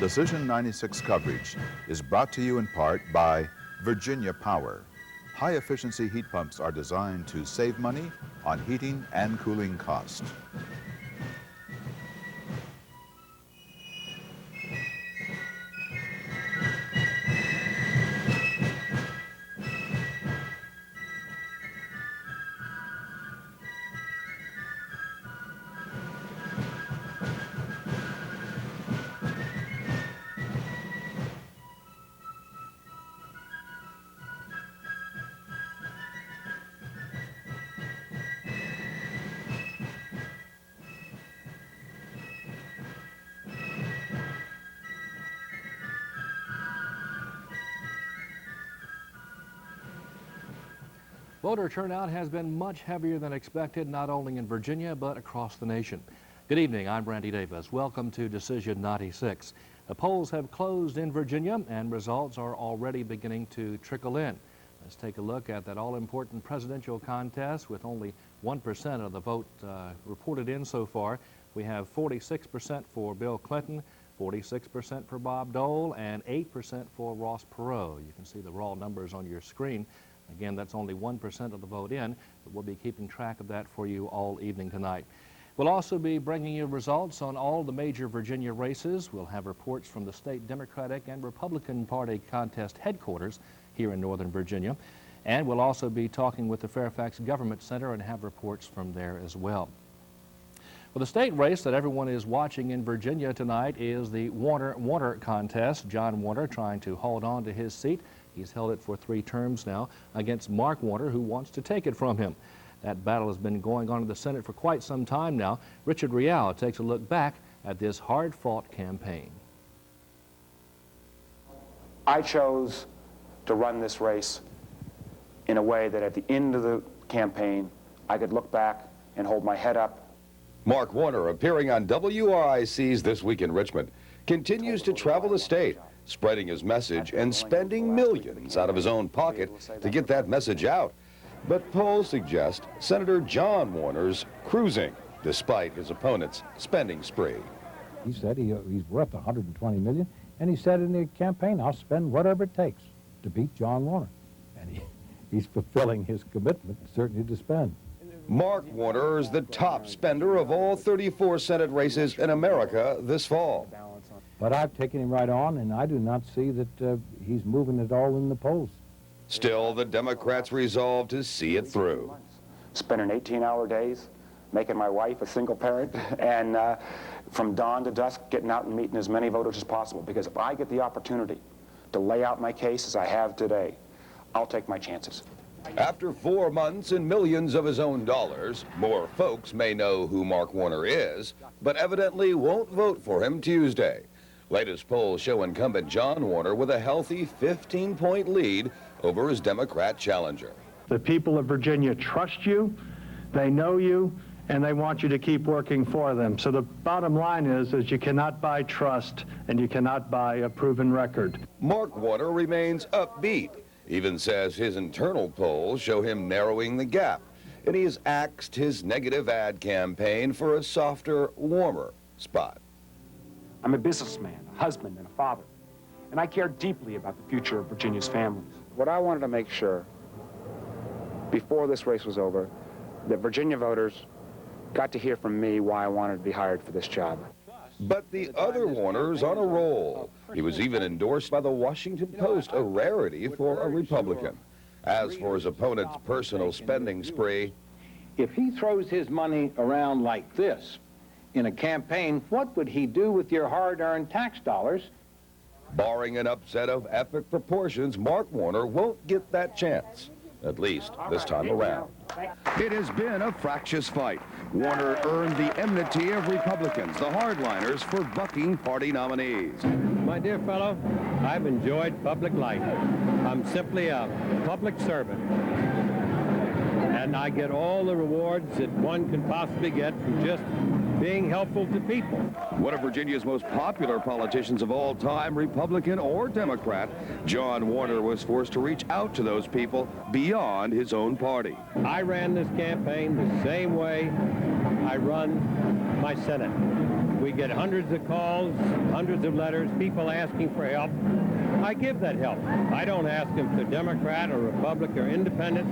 Decision 96 coverage is brought to you in part by Virginia Power. High-efficiency heat pumps are designed to save money on heating and cooling costs. Voter turnout has been much heavier than expected, not only in Virginia, but across the nation. Good evening, I'm Randy Davis. Welcome to Decision 96. The polls have closed in Virginia, and results are already beginning to trickle in. Let's take a look at that all-important presidential contest with only 1% of the vote reported in so far. We have 46% for Bill Clinton, 46% for Bob Dole, and 8% for Ross Perot. You can see the raw numbers on your screen. Again, that's only 1% of the vote in, but we'll be keeping track of that for you all evening tonight. We'll also be bringing you results on all the major Virginia races. We'll have reports from the state Democratic and Republican Party contest headquarters here in Northern Virginia. And we'll also be talking with the Fairfax Government Center and have reports from there as well. Well, the state race that everyone is watching in Virginia tonight is the Warner contest. John Warner trying to hold on to his seat. He's held it for 3 terms now against Mark Warner, who wants to take it from him. That battle has been going on in the Senate for quite some time now. Richard Rial takes a look back at this hard-fought campaign. I chose to run this race in a way that at the end of the campaign, I could look back and hold my head up. Mark Warner, appearing on WRIC's This Week in Richmond, continues to travel the state, spreading his message and spending millions out of his own pocket to get that message out. But polls suggest Senator John Warner's cruising, despite his opponent's spending spree. He said he's worth $120 million, and he said in the campaign, I'll spend whatever it takes to beat John Warner. And he's fulfilling his commitment, certainly, to spend. Mark Warner is the top spender of all 34 Senate races in America this fall. But I've taken him right on, and I do not see that he's moving at all in the polls. Still, the Democrats resolve to see it through. Spending 18-hour days, making my wife a single parent, and from dawn to dusk, getting out and meeting as many voters as possible. Because if I get the opportunity to lay out my case as I have today, I'll take my chances. After 4 months and millions of his own dollars, more folks may know who Mark Warner is, but evidently won't vote for him Tuesday. Latest polls show incumbent John Warner with a healthy 15-point lead over his Democrat challenger. The people of Virginia trust you, they know you, and they want you to keep working for them. So the bottom line is you cannot buy trust and you cannot buy a proven record. Mark Warner remains upbeat, even says his internal polls show him narrowing the gap, and he has axed his negative ad campaign for a softer, warmer spot. I'm a businessman, a husband, and a father, and I care deeply about the future of Virginia's families. What I wanted to make sure, before this race was over, that Virginia voters got to hear from me why I wanted to be hired for this job. But the other Warner's on a roll. He was even endorsed by the Washington Post, a rarity for a Republican. As for his opponent's personal spending spree, if he throws his money around like this in a campaign, what would he do with your hard-earned tax dollars? barring an upset of epic proportions, Mark Warner won't get that chance, at least this time around. It has been a fractious fight. Warner earned the enmity of Republicans, the hardliners, for bucking party nominees. My dear fellow, I've enjoyed public life. I'm simply a public servant. And I get all the rewards that one can possibly get from just being helpful to people. One of Virginia's most popular politicians of all time, Republican or Democrat, John Warner was forced to reach out to those people beyond his own party. I ran this campaign the same way I run my Senate. We get hundreds of calls, hundreds of letters, people asking for help. I give that help. I don't ask them if they're Democrat or Republican or Independent.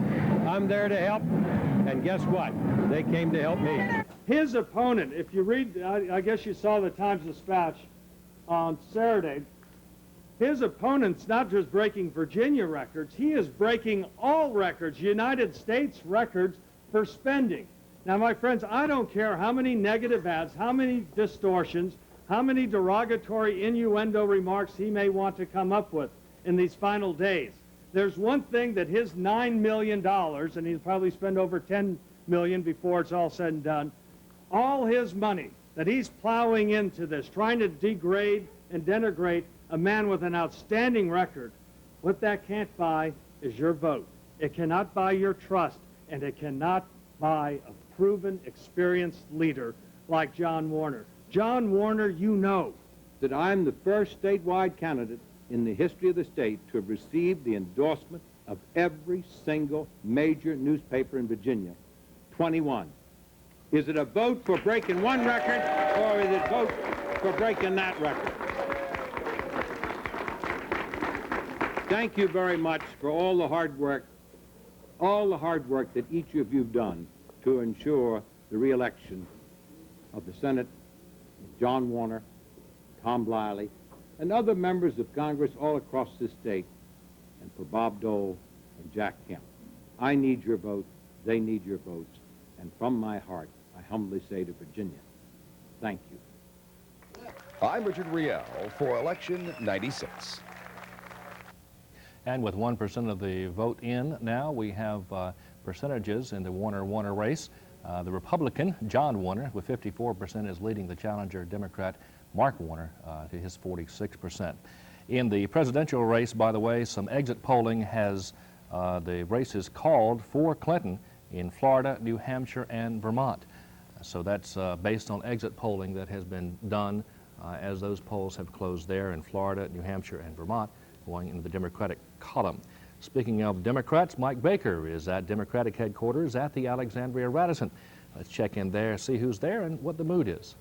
I'm there to help, and guess what? They came to help me. His opponent, if you read, I guess you saw the Times-Dispatch on Saturday, his opponent's not just breaking Virginia records, he is breaking all records, United States records for spending. Now, my friends, I don't care how many negative ads, how many distortions, how many derogatory innuendo remarks he may want to come up with in these final days. There's one thing that his $9 million, and he'll probably spend over $10 million before it's all said and done, all his money that he's plowing into this, trying to degrade and denigrate a man with an outstanding record, what that can't buy is your vote. It cannot buy your trust, and it cannot buy a proven, experienced leader like John Warner. John Warner, you know that I'm the first statewide candidate in the history of the state to have received the endorsement of every single major newspaper in Virginia, 21. Is it a vote for breaking one record, or is it a vote for breaking that record? Thank you very much for all the hard work that each of you have done to ensure the re-election of the Senate, John Warner, Tom Bliley, and other members of Congress all across this state, and for Bob Dole and Jack Kemp. I need your vote, they need your votes, and from my heart, I humbly say to Virginia, thank you. I'm Richard Riel for Election 96. And with 1% of the vote in now, we have percentages in the Warner-Warner race. The Republican, John Warner, with 54%, is leading the challenger Democrat, Mark Warner, to his 46%. In the presidential race, by the way, some exit polling has the races called for Clinton in Florida, New Hampshire, and Vermont. So that's based on exit polling that has been done as those polls have closed there in Florida, New Hampshire, and Vermont, going into the Democratic column. Speaking of Democrats, Mike Baker is at Democratic headquarters at the Alexandria Radisson. Let's check in there, see who's there and what the mood is.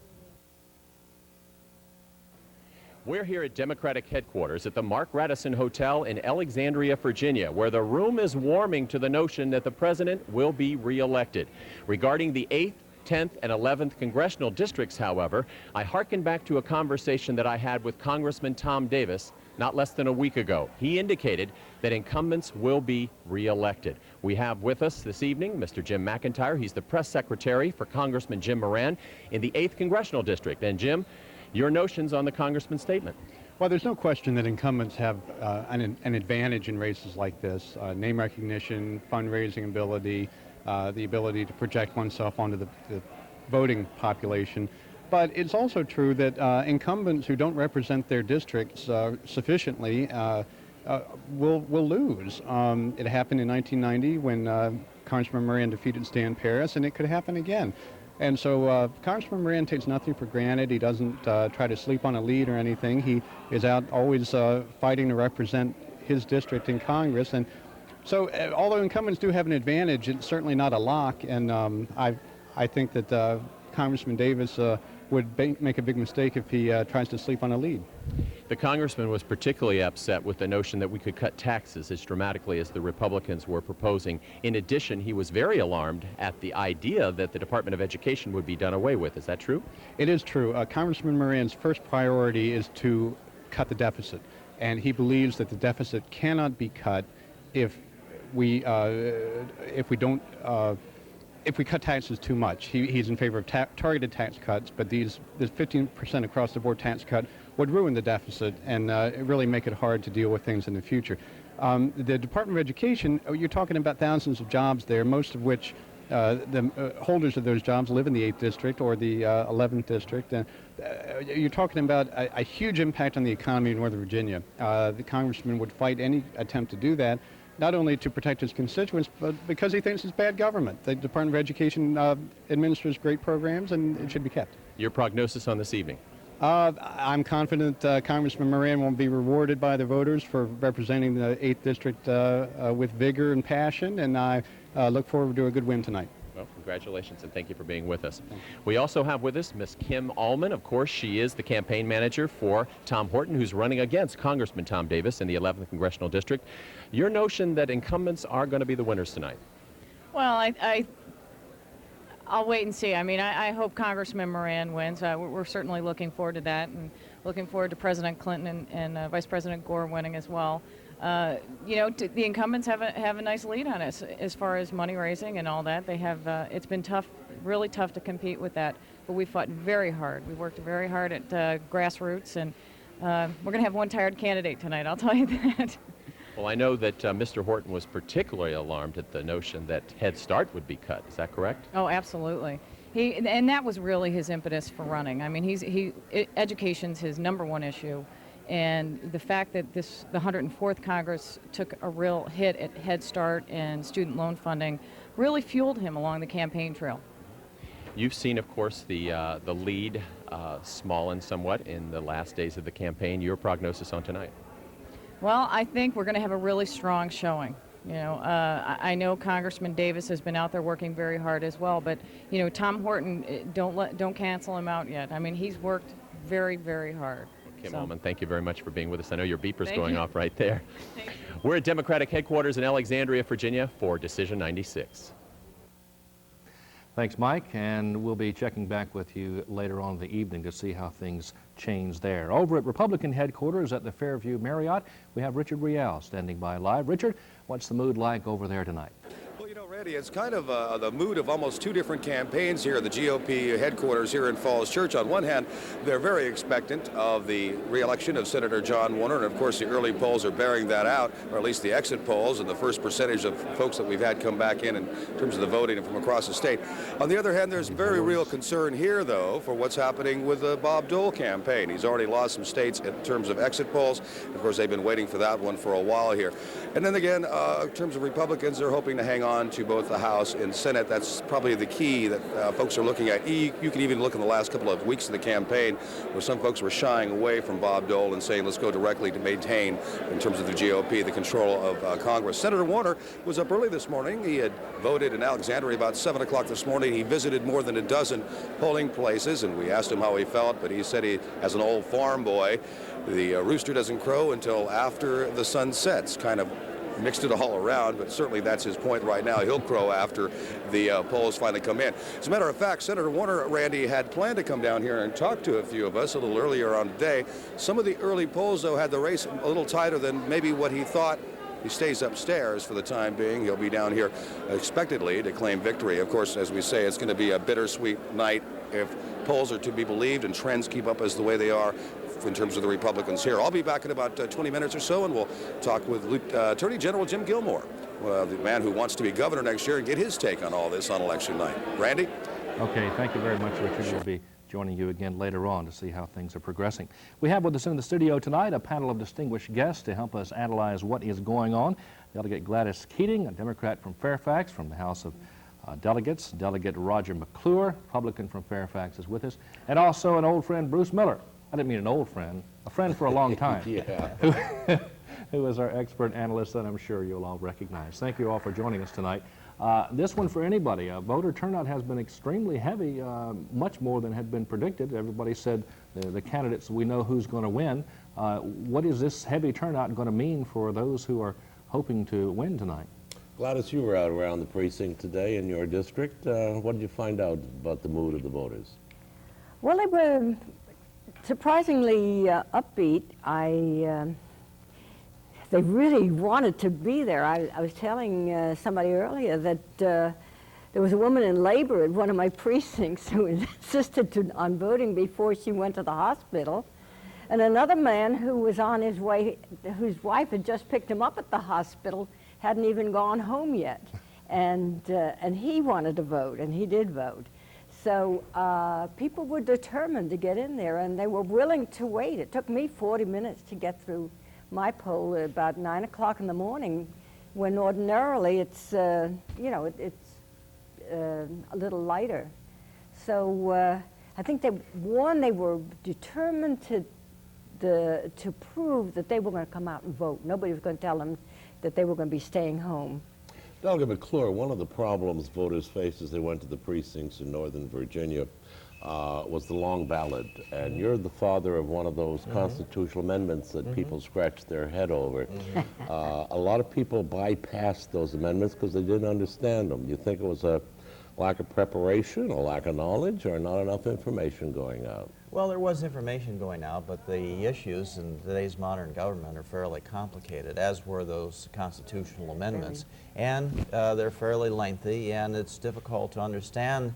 We're here at Democratic headquarters at the Mark Radisson Hotel in Alexandria, Virginia, where the room is warming to the notion that the president will be reelected. Regarding the 8th, 10th, and 11th congressional districts, however, I hearken back to a conversation that I had with Congressman Tom Davis not less than a week ago. He indicated that incumbents will be reelected. We have with us this evening Mr. Jim McIntyre. He's the press secretary for Congressman Jim Moran in the 8th Congressional District. And Jim, your notions on the congressman's statement? Well, there's no question that incumbents have an advantage in races like this. Name recognition, fundraising ability, the ability to project oneself onto the voting population. But it's also true that incumbents who don't represent their districts sufficiently will lose. It happened in 1990 when Congressman Moran defeated Stan Paris, and it could happen again. And so Congressman Moran takes nothing for granted. He doesn't try to sleep on a lead or anything. He is out always fighting to represent his district in Congress. And so although incumbents do have an advantage, it's certainly not a lock. And I think that Congressman Davis would make a big mistake if he tries to sleep on a lead. The congressman was particularly upset with the notion that we could cut taxes as dramatically as the Republicans were proposing. In addition, he was very alarmed at the idea that the Department of Education would be done away with. Is that true? It is true. Congressman Moran's first priority is to cut the deficit, and he believes that the deficit cannot be cut if we cut taxes too much. He's in favor of targeted tax cuts, but this 15% across the board tax cut would ruin the deficit and really make it hard to deal with things in the future. The Department of Education, you're talking about thousands of jobs there, most of which the holders of those jobs live in the 8th District or the 11th District. And you're talking about a huge impact on the economy of Northern Virginia. The congressman would fight any attempt to do that. not only to protect his constituents, but because he thinks it's bad government. The Department of Education administers great programs, and it should be kept. Your prognosis on this evening? I'm confident Congressman Moran will be rewarded by the voters for representing the 8th District with vigor and passion, and I look forward to a good win tonight. Well, congratulations, and thank you for being with us. We also have with us Miss Kim Allman. Of course, she is the campaign manager for Tom Horton, who's running against Congressman Tom Davis in the 11th Congressional District. Your notion that incumbents are going to be the winners tonight? Well, I'll wait and see. I mean, I hope Congressman Moran wins. We're certainly looking forward to that, and looking forward to President Clinton and Vice President Gore winning as well. You know, the incumbents have a nice lead on us as far as money raising and all that. They have. It's been tough, really tough to compete with that. But we fought very hard. We worked very hard at grassroots, and we're going to have one tired candidate tonight. I'll tell you that. Well, I know that Mr. Horton was particularly alarmed at the notion that Head Start would be cut. Is that correct? Oh, absolutely. And that was really his impetus for running. I mean, education's his #1 issue. And the fact that the 104th Congress took a real hit at Head Start and student loan funding really fueled him along the campaign trail. You've seen, of course, the lead smallen somewhat in the last days of the campaign. Your prognosis on tonight? Well, I think we're going to have a really strong showing. You know, I know Congressman Davis has been out there working very hard as well, but you know, Tom Horton, don't cancel him out yet. I mean, he's worked very, very hard. Kim Allman, thank you very much for being with us. I know your beeper's going off right there. We're at Democratic headquarters in Alexandria, Virginia for Decision 96. Thanks, Mike, and we'll be checking back with you later on in the evening to see how things change there. Over at Republican headquarters at the Fairview Marriott, we have Richard Rial standing by live. Richard, what's the mood like over there tonight? Well, you know, Randy, it's kind of the mood of almost two different campaigns here at the GOP headquarters here in Falls Church. On one hand, they're very expectant of the re-election of Senator John Warner, and of course the early polls are bearing that out, or at least the exit polls and the first percentage of folks that we've had come back in terms of the voting from across the state. On the other hand, there's very real concern here, though, for what's happening with the Bob Dole campaign. He's already lost some states in terms of exit polls. Of course, they've been waiting for that one for a while here. And then again, in terms of Republicans, they're hoping to hang on to both the House and Senate. That's probably the key that folks are looking at. You can even look in the last couple of weeks of the campaign where some folks were shying away from Bob Dole and saying, let's go directly to maintain, in terms of the GOP, the control of Congress. Senator Warner was up early this morning. He had voted in Alexandria about 7 o'clock this morning. He visited more than a dozen polling places, and we asked him how he felt, but he said he, as an old farm boy, the rooster doesn't crow until after the sun sets. Kind of mixed it all around, but certainly that's his point right now. He'll crow after the polls finally come in. As a matter of fact, Senator Warner, Randy, had planned to come down here and talk to a few of us a little earlier on today. Some of the early polls, though, had the race a little tighter than maybe what he thought. He stays upstairs for the time being. He'll be down here expectedly to claim victory. Of course, as we say, it's going to be a bittersweet night if polls are to be believed and trends keep up as the way they are in terms of the Republicans here. I'll be back in about 20 minutes or so, and we'll talk with Attorney General Jim Gilmore, the man who wants to be governor next year, and get his take on all this on election night. Randy? Okay, thank you very much, Richard. We'll be joining you again later on to see how things are progressing. We have with us in the studio tonight a panel of distinguished guests to help us analyze what is going on. Delegate Gladys Keating, a Democrat from Fairfax from the House of Delegates. Delegate Roger McClure, Republican from Fairfax, is with us. And also an old friend, Bruce Miller. I didn't mean an old friend, a friend for a long time. Who is our expert analyst that I'm sure you'll all recognize. Thank you all for joining us tonight. This one for anybody. Voter turnout has been extremely heavy, much more than had been predicted. Everybody said the candidates, we know who's going to win. What is this heavy turnout going to mean for those who are hoping to win tonight? Gladys, you were out around the precinct today in your district. What did you find out about the mood of the voters? Well, they were surprisingly upbeat. They really wanted to be there. I was telling somebody earlier that there was a woman in labor at one of my precincts who insisted on voting before she went to the hospital, and another man who was on his way, whose wife had just picked him up at the hospital, hadn't even gone home yet, and he wanted to vote, and he did vote. So people were determined to get in there, and they were willing to wait. It took me 40 minutes to get through my poll. At about 9 o'clock in the morning, when ordinarily it's, you know, it's a little lighter. So I think they were determined to prove that they were going to come out and vote. Nobody was going to tell them that they were going to be staying home. Delegate McClure, one of the problems voters faced as they went to the precincts in Northern Virginia was the long ballot. And you're the father of one of those constitutional amendments that people scratched their head over. A lot of people bypassed those amendments because they didn't understand them. You think it was a lack of preparation, a lack of knowledge, or not enough information going out? Well, there was information going out, but the issues in today's modern government are fairly complicated, as were those constitutional amendments. And they're fairly lengthy, and it's difficult to understand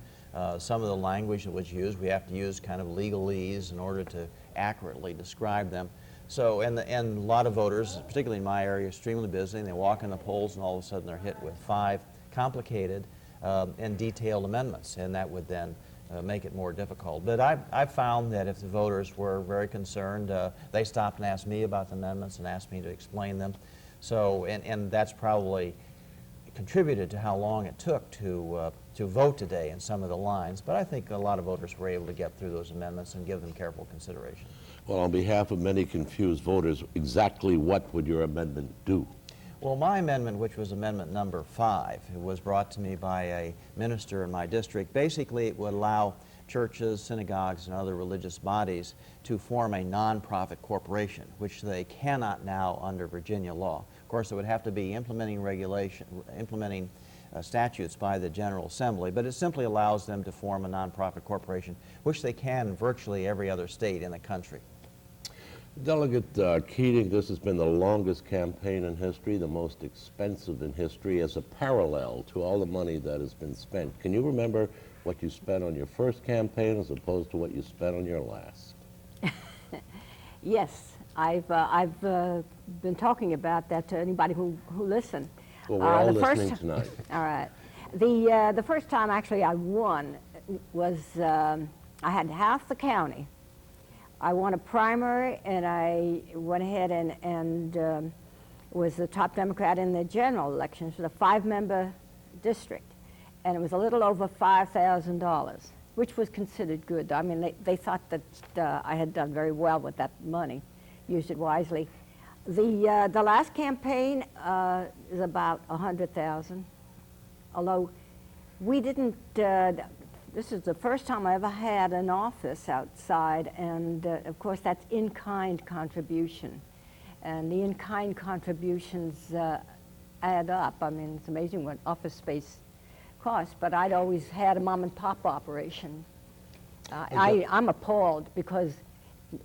some of the language that was used. We have to use kind of legalese in order to accurately describe them. So, and a lot of voters, particularly in my area, are extremely busy, and they walk in the polls, and all of a sudden they're hit with 5 complicated and detailed amendments, and that would then make it more difficult. But I found that if the voters were very concerned, they stopped and asked me about the amendments and asked me to explain them. So, and that's probably contributed to how long it took to vote today in some of the lines. But I think a lot of voters were able to get through those amendments and give them careful consideration. Well, on behalf of many confused voters, exactly what would your amendment do? Well, my amendment, which was amendment number 5, it was brought to me by a minister in my district. Basically, it would allow churches, synagogues, and other religious bodies to form a nonprofit corporation, which they cannot now under Virginia law. Of course, it would have to be implementing statutes by the General Assembly, but it simply allows them to form a nonprofit corporation, which they can in virtually every other state in the country. Delegate Keating, this has been the longest campaign in history, the most expensive in history, as a parallel to all the money that has been spent. Can you remember what you spent on your first campaign as opposed to what you spent on your last? Yes, I've been talking about that to anybody who listens. Well, we're all listening tonight. All right. The first time actually I won was, I had half the county. I won a primary, and I went ahead and was the top Democrat in the general elections for the 5-member district. And it was a little over $5,000, which was considered good. I mean, they thought that I had done very well with that money, used it wisely. The last campaign is about $100,000, although we didn't, this is the first time I ever had an office outside, and of course that's in-kind contribution. And the in-kind contributions add up. I mean, it's amazing what office space costs, but I'd always had a mom-and-pop operation. I'm appalled because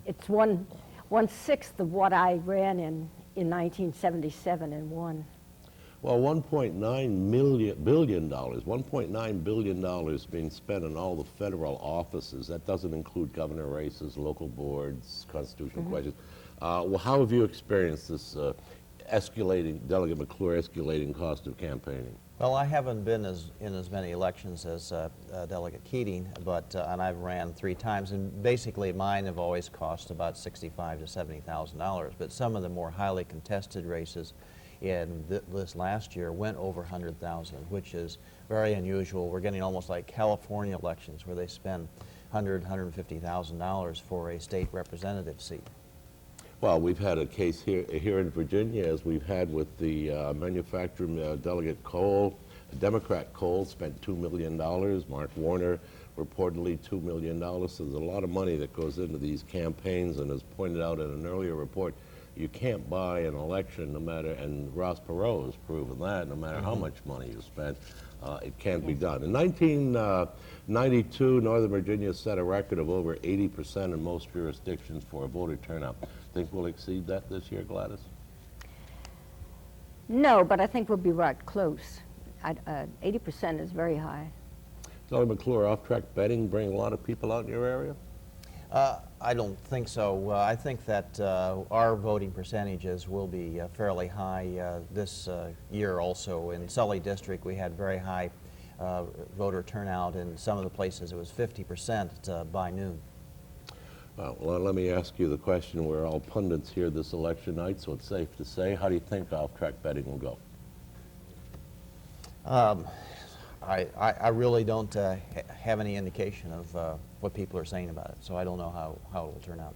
it's one-sixth of what I ran in 1977 and won. Well, $1.9 billion being spent on all the federal offices. That doesn't include governor races, local boards, constitutional questions. Well, how have you experienced this escalating, Delegate McClure, escalating cost of campaigning? Well, I haven't been in as many elections as Delegate Keating, but and I've ran 3 times, and basically mine have always cost about $65,000 to $70,000. But some of the more highly contested races in this last year went over $100,000, which is very unusual. We're getting almost like California elections, where they spend $100,000, $150,000 for a state representative seat. Well, we've had a case here in Virginia, as we've had with the manufacturer Delegate Cole. Democrat Cole spent $2 million. Mark Warner reportedly $2 million. So there's a lot of money that goes into these campaigns, and as pointed out in an earlier report, you can't buy an election no matter, and Ross Perot has proven that, no matter how much money you spend, it can't be done. In 1992, Northern Virginia set a record of over 80% in most jurisdictions for a voter turnout. Think we'll exceed that this year, Gladys? No, but I think we'll be right close. 80% is very high. Delegate McClure, off-track betting bring a lot of people out in your area? I don't think so. I think that our voting percentages will be fairly high this year also. In Sully District, we had very high voter turnout. In some of the places, it was 50% by noon. Well, let me ask you the question. We're all pundits here this election night, so it's safe to say, how do you think off-track betting will go? I really don't have any indication of what people are saying about it, so I don't know how it will turn out.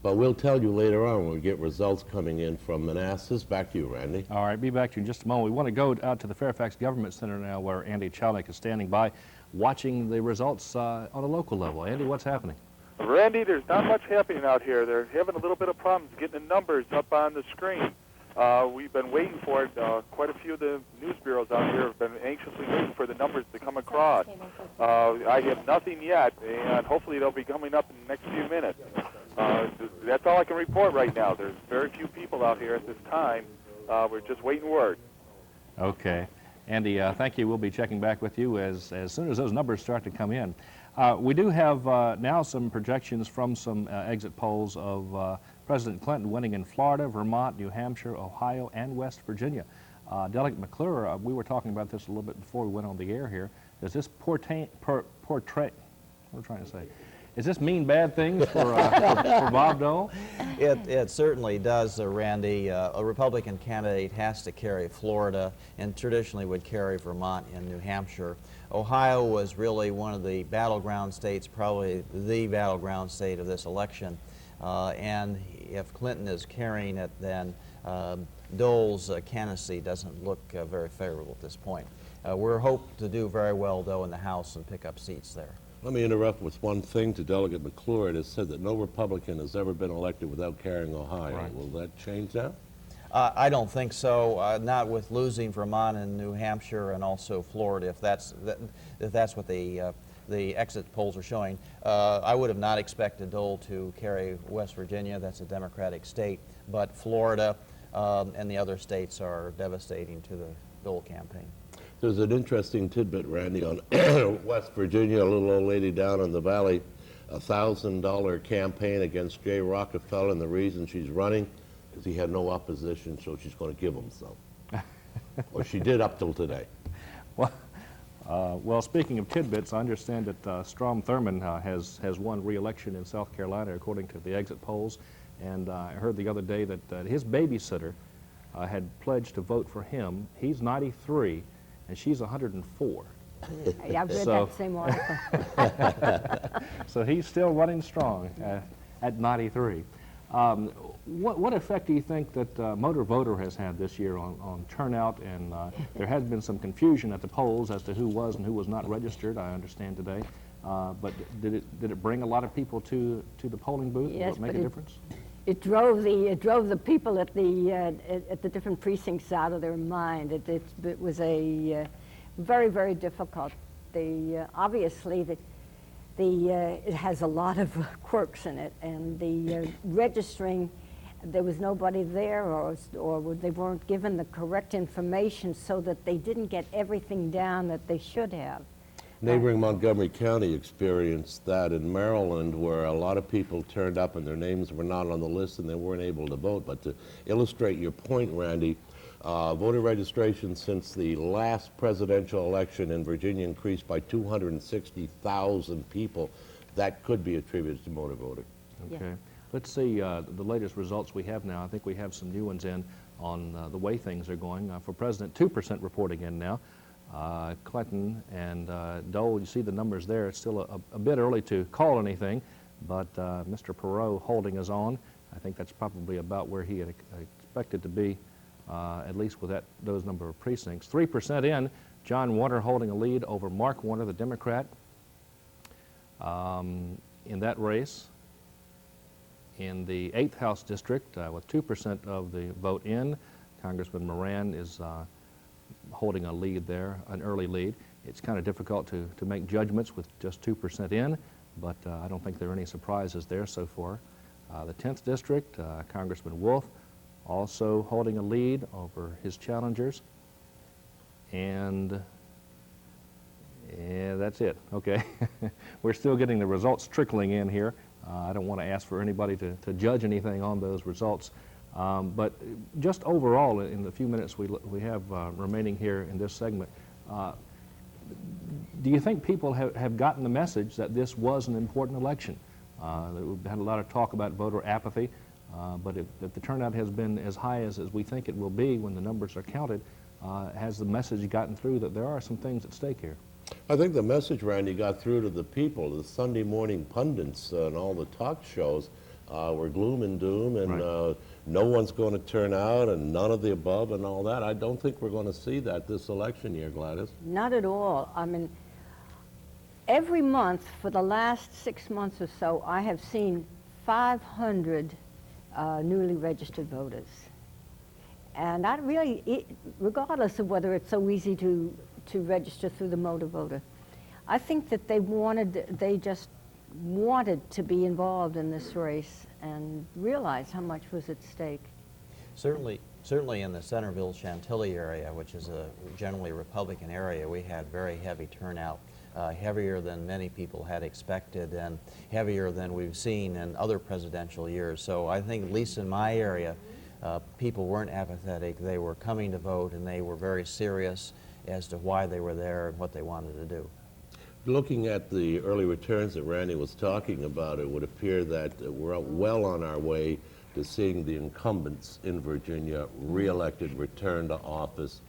But we'll tell you later on when we get results coming in from Manassas. Back to you, Randy. All right, be back to you in just a moment. We want to go out to the Fairfax Government Center now, where Andy Chalnick is standing by, watching the results on a local level. Andy, what's happening? Randy, there's not much happening out here. They're having a little bit of problems getting the numbers up on the screen. We've been waiting for it. Quite a few of the news bureaus out here have been anxiously waiting for the numbers to come across. I have nothing yet, and hopefully they'll be coming up in the next few minutes. That's all I can report right now. There's very few people out here at this time. We're just waiting word. Okay. Andy, thank you. We'll be checking back with you as soon as those numbers start to come in. We do have now some projections from some exit polls of President Clinton winning in Florida, Vermont, New Hampshire, Ohio, and West Virginia. Delegate McClure, we were talking about this a little bit before we went on the air here. Does this portray, what we're trying to say, does this mean bad things for Bob Dole? It certainly does, Randy. A Republican candidate has to carry Florida and traditionally would carry Vermont and New Hampshire. Ohio was really one of the battleground states, probably the battleground state of this election. And if Clinton is carrying it, then Dole's candidacy doesn't look very favorable at this point. We're hoping to do very well, though, in the House and pick up seats there. Let me interrupt with one thing to Delegate McClure. It has said that no Republican has ever been elected without carrying Ohio. Right. Will that change now? I don't think so. Not with losing Vermont and New Hampshire and also Florida, if that's what the exit polls are showing. I would have not expected Dole to carry West Virginia. That's a Democratic state. But Florida and the other states are devastating to the Dole campaign. There's an interesting tidbit, Randy, on West Virginia, a little old lady down in the valley, $1,000 campaign against Jay Rockefeller, and the reason she's running is he had no opposition, so she's going to give him some. Or she did up till today. Well, speaking of tidbits, I understand that Strom Thurmond has won re-election in South Carolina, according to the exit polls. And I heard the other day that his babysitter had pledged to vote for him. He's 93, and she's 104. Yeah, I've read that same article. So he's still running strong at 93. What effect do you think that Motor Voter has had this year on turnout? And there has been some confusion at the polls as to who was and who was not registered, I understand today. But did it bring a lot of people to the polling booth? Yes, Will it make a difference? It drove the people at the different precincts out of their mind. It was a very, very difficult. Obviously it has a lot of quirks in it, and the registering, there was nobody there, or they weren't given the correct information so that they didn't get everything down that they should have. Neighboring Montgomery County experienced that in Maryland, where a lot of people turned up and their names were not on the list and they weren't able to vote. But to illustrate your point, Randy, voter registration since the last presidential election in Virginia increased by 260,000 people. That could be attributed to Motor Voter. Okay. Yeah. Let's see the latest results we have now. I think we have some new ones in on the way things are going. For President, 2% reporting in now. Clinton and Dole, you see the numbers there. It's still a bit early to call anything, but Mr. Perot holding us on. I think that's probably about where he had expected to be, at least with those number of precincts. 3% in, John Warner holding a lead over Mark Warner, the Democrat, in that race. In the 8th House District, with 2% of the vote in, Congressman Moran is holding a lead there, an early lead. It's kind of difficult to make judgments with just 2% in, but I don't think there are any surprises there so far. The 10th District, Congressman Wolf also holding a lead over his challengers. And that's it. Okay. We're still getting the results trickling in here. I don't want to ask for anybody to judge anything on those results. But just overall, in the few minutes we have remaining here in this segment, do you think people have gotten the message that this was an important election? We've had a lot of talk about voter apathy, but if the turnout has been as high as we think it will be when the numbers are counted, Has the message gotten through that there are some things at stake here? I think the message, Randy, got through to the people. The Sunday morning pundits and all the talk shows were gloom and doom, and no one's going to turn out, and none of the above, and all that. I don't think we're going to see that this election year, Gladys. Not at all. I mean, every month for the last 6 months or so, I have seen 500 newly registered voters. And I really, regardless of whether it's so easy to register through the motor voter, I think that they just wanted to be involved in this race and realize how much was at stake. Certainly in the Centerville Chantilly area, which is a generally Republican area, we had very heavy turnout, heavier than many people had expected and heavier than we've seen in other presidential years. So I think, at least in my area, people weren't apathetic. They were coming to vote, and they were very serious as to why they were there and what they wanted to do. Looking at the early returns that Randy was talking about, it would appear that we're well on our way to seeing the incumbents in Virginia reelected, return to office.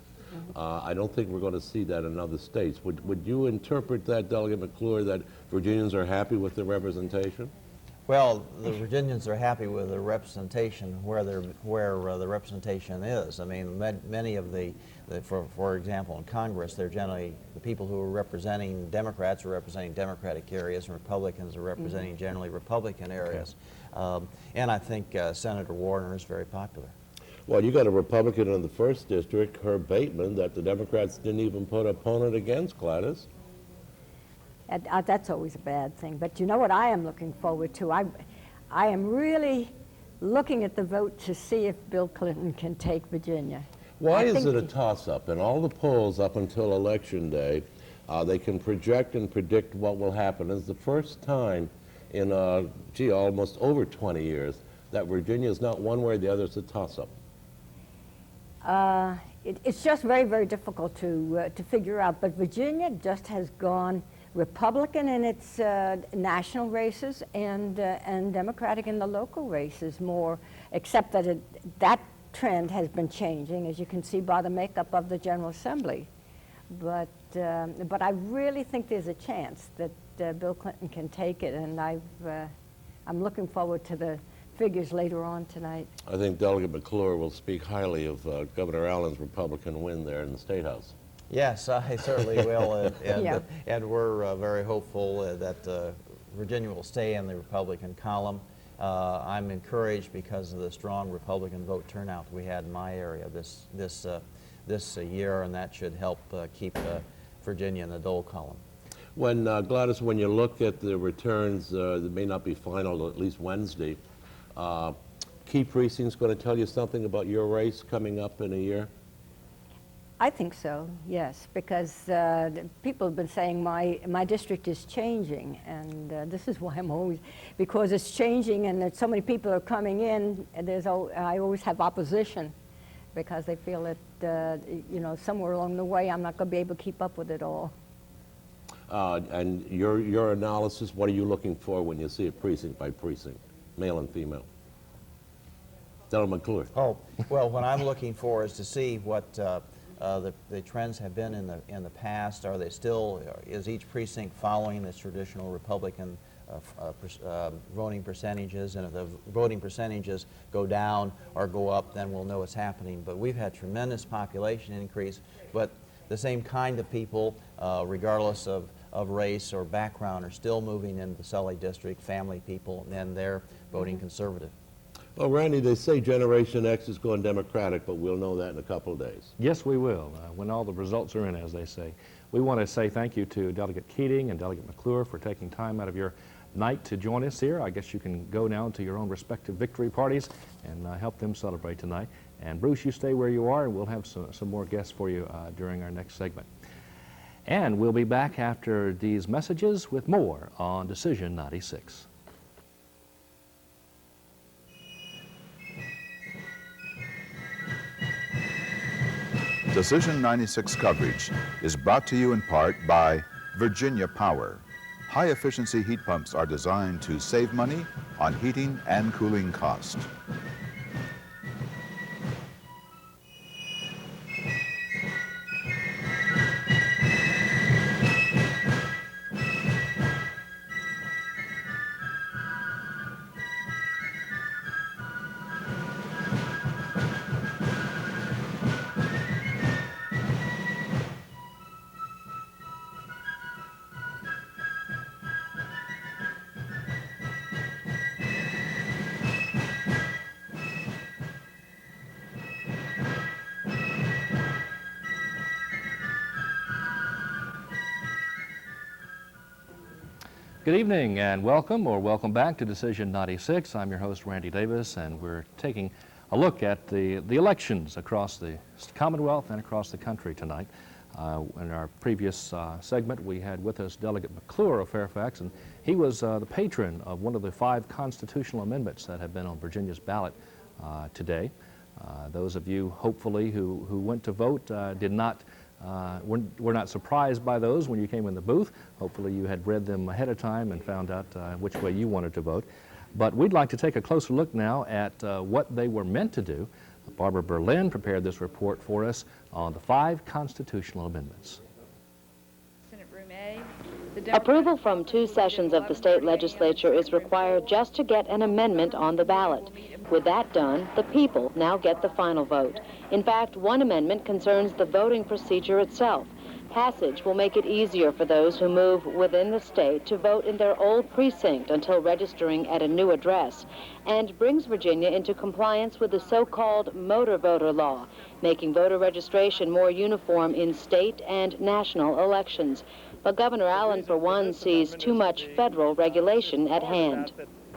I don't think we're going to see that in other states. Would you interpret that, Delegate McClure, that Virginians are happy with the representation? Well, the Virginians are happy with the representation where the representation is. I mean, many of for example, in Congress, they're generally the people who are representing Democrats are representing Democratic areas, and Republicans are representing generally Republican areas. And I think Senator Warner is very popular. Well, you got a Republican in the 1st District, Herb Bateman, that the Democrats didn't even put an opponent against, Gladys. That's always a bad thing. But you know what I am looking forward to? I am really looking at the vote to see if Bill Clinton can take Virginia. Why is it a toss-up? In all the polls up until Election Day, they can project and predict what will happen. It's the first time in, almost over 20 years that Virginia is not one way or the other. It's a toss-up. It's just very, very difficult to figure out. But Virginia just has gone Republican in its national races and Democratic in the local races more, except that that trend has been changing, as you can see by the makeup of the General Assembly. But I really think there's a chance that Bill Clinton can take it, and I'm looking forward to the figures later on tonight. I think Delegate McClure will speak highly of Governor Allen's Republican win there in the State House. Yes, I certainly will, and we're very hopeful that Virginia will stay in the Republican column. I'm encouraged because of the strong Republican vote turnout we had in my area this year, and that should help keep Virginia in the dole column. When Gladys, when you look at the returns, that may not be final at least Wednesday, key precincts going to tell you something about your race coming up in a year? I think so, yes, because people have been saying my district is changing, and this is why I'm always, because it's changing and that so many people are coming in, and I always have opposition because they feel that, somewhere along the way I'm not going to be able to keep up with it all. And your analysis, what are you looking for when you see it precinct by precinct, male and female? Delegate McClure. Oh, well, what I'm looking for is to see what the trends have been in the past. Are they still, is each precinct following the traditional Republican voting percentages? And if the voting percentages go down or go up, then we'll know what's happening. But we've had tremendous population increase, but the same kind of people, regardless of race or background, are still moving into the Sully district, family people, and they're voting conservative. Well, Randy, they say Generation X is going Democratic, but we'll know that in a couple of days. Yes, we will, when all the results are in, as they say. We want to say thank you to Delegate Keating and Delegate McClure for taking time out of your night to join us here. I guess you can go now to your own respective victory parties and help them celebrate tonight. And Bruce, you stay where you are, and we'll have some more guests for you during our next segment. And we'll be back after these messages with more on Decision 96. Decision 96 coverage is brought to you in part by Virginia Power. High-efficiency heat pumps are designed to save money on heating and cooling cost. Good evening and welcome back to Decision 96. I'm your host, Randy Davis, and we're taking a look at the elections across the Commonwealth and across the country tonight. In our previous segment, we had with us Delegate McClure of Fairfax, and he was the patron of one of the 5 constitutional amendments that have been on Virginia's ballot today. Those of you, hopefully, who went to vote were not surprised by those when you came in the booth. Hopefully you had read them ahead of time and found out which way you wanted to vote. But we'd like to take a closer look now at what they were meant to do. Barbara Berlin prepared this report for us on the 5 constitutional amendments. Approval from 2 sessions of the state legislature is required just to get an amendment on the ballot. With that done, the people now get the final vote. In fact, one amendment concerns the voting procedure itself. Passage will make it easier for those who move within the state to vote in their old precinct until registering at a new address, and brings Virginia into compliance with the so-called motor voter law, making voter registration more uniform in state and national elections. But Governor Allen, for one, sees too much federal regulation at hand.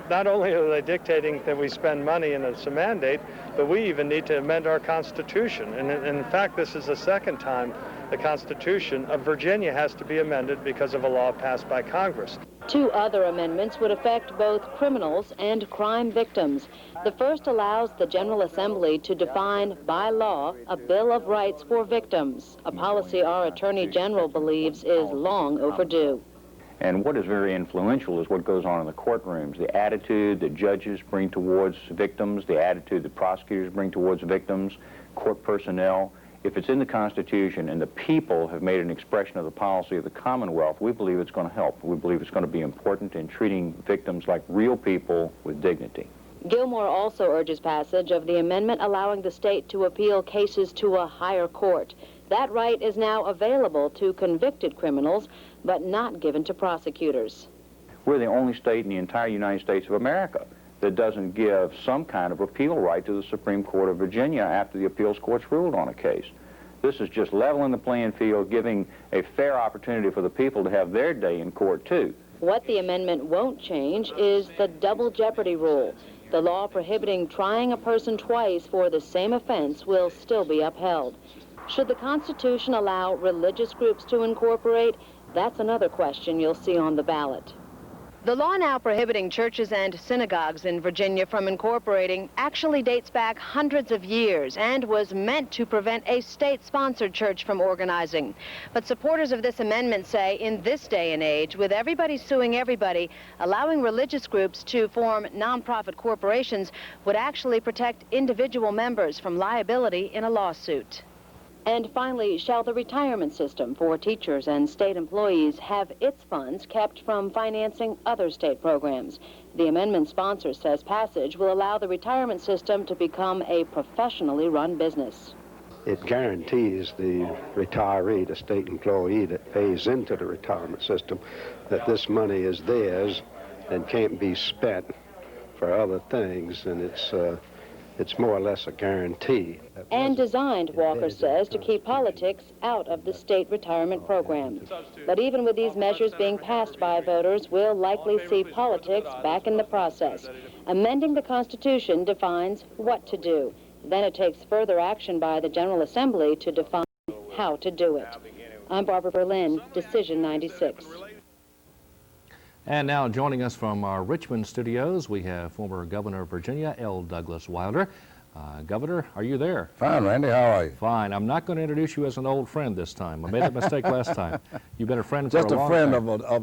Not only are they dictating that we spend money and it's a mandate, but we even need to amend our Constitution. And in fact, this is the second time the Constitution of Virginia has to be amended because of a law passed by Congress. 2 other amendments would affect both criminals and crime victims. The first allows the General Assembly to define by law a Bill of Rights for victims, a policy our Attorney General believes is long overdue. And what is very influential is what goes on in the courtrooms, the attitude that judges bring towards victims, the attitude that prosecutors bring towards victims, court personnel. If it's in the Constitution and the people have made an expression of the policy of the Commonwealth, we believe it's going to help. We believe it's going to be important in treating victims like real people with dignity. Gilmore also urges passage of the amendment allowing the state to appeal cases to a higher court. That right is now available to convicted criminals, but not given to prosecutors. We're the only state in the entire United States of America that doesn't give some kind of appeal right to the Supreme Court of Virginia after the appeals court's ruled on a case. This is just leveling the playing field, giving a fair opportunity for the people to have their day in court, too. What the amendment won't change is the double jeopardy rule. The law prohibiting trying a person twice for the same offense will still be upheld. Should the Constitution allow religious groups to incorporate? That's another question you'll see on the ballot. The law now prohibiting churches and synagogues in Virginia from incorporating actually dates back hundreds of years and was meant to prevent a state-sponsored church from organizing. But supporters of this amendment say in this day and age, with everybody suing everybody, allowing religious groups to form nonprofit corporations would actually protect individual members from liability in a lawsuit. And finally, shall the retirement system for teachers and state employees have its funds kept from financing other state programs? The amendment sponsor says passage will allow the retirement system to become a professionally run business. It guarantees the retiree, the state employee that pays into the retirement system, that this money is theirs and can't be spent for other things, and it's more or less a guarantee. And designed, Walker says, to keep politics out of the state retirement program. But even with these measures being passed by voters, we'll likely see politics back in the process. Amending the Constitution defines what to do. Then it takes further action by the General Assembly to define how to do it. I'm Barbara Berlin, Decision 96. And now joining us from our Richmond studios, we have former Governor of Virginia, L. Douglas Wilder. Governor, are you there? Fine, Randy. How are you? Fine. I'm not going to introduce you as an old friend this time. I made that mistake last time. You've been a friend for a long time. Just a friend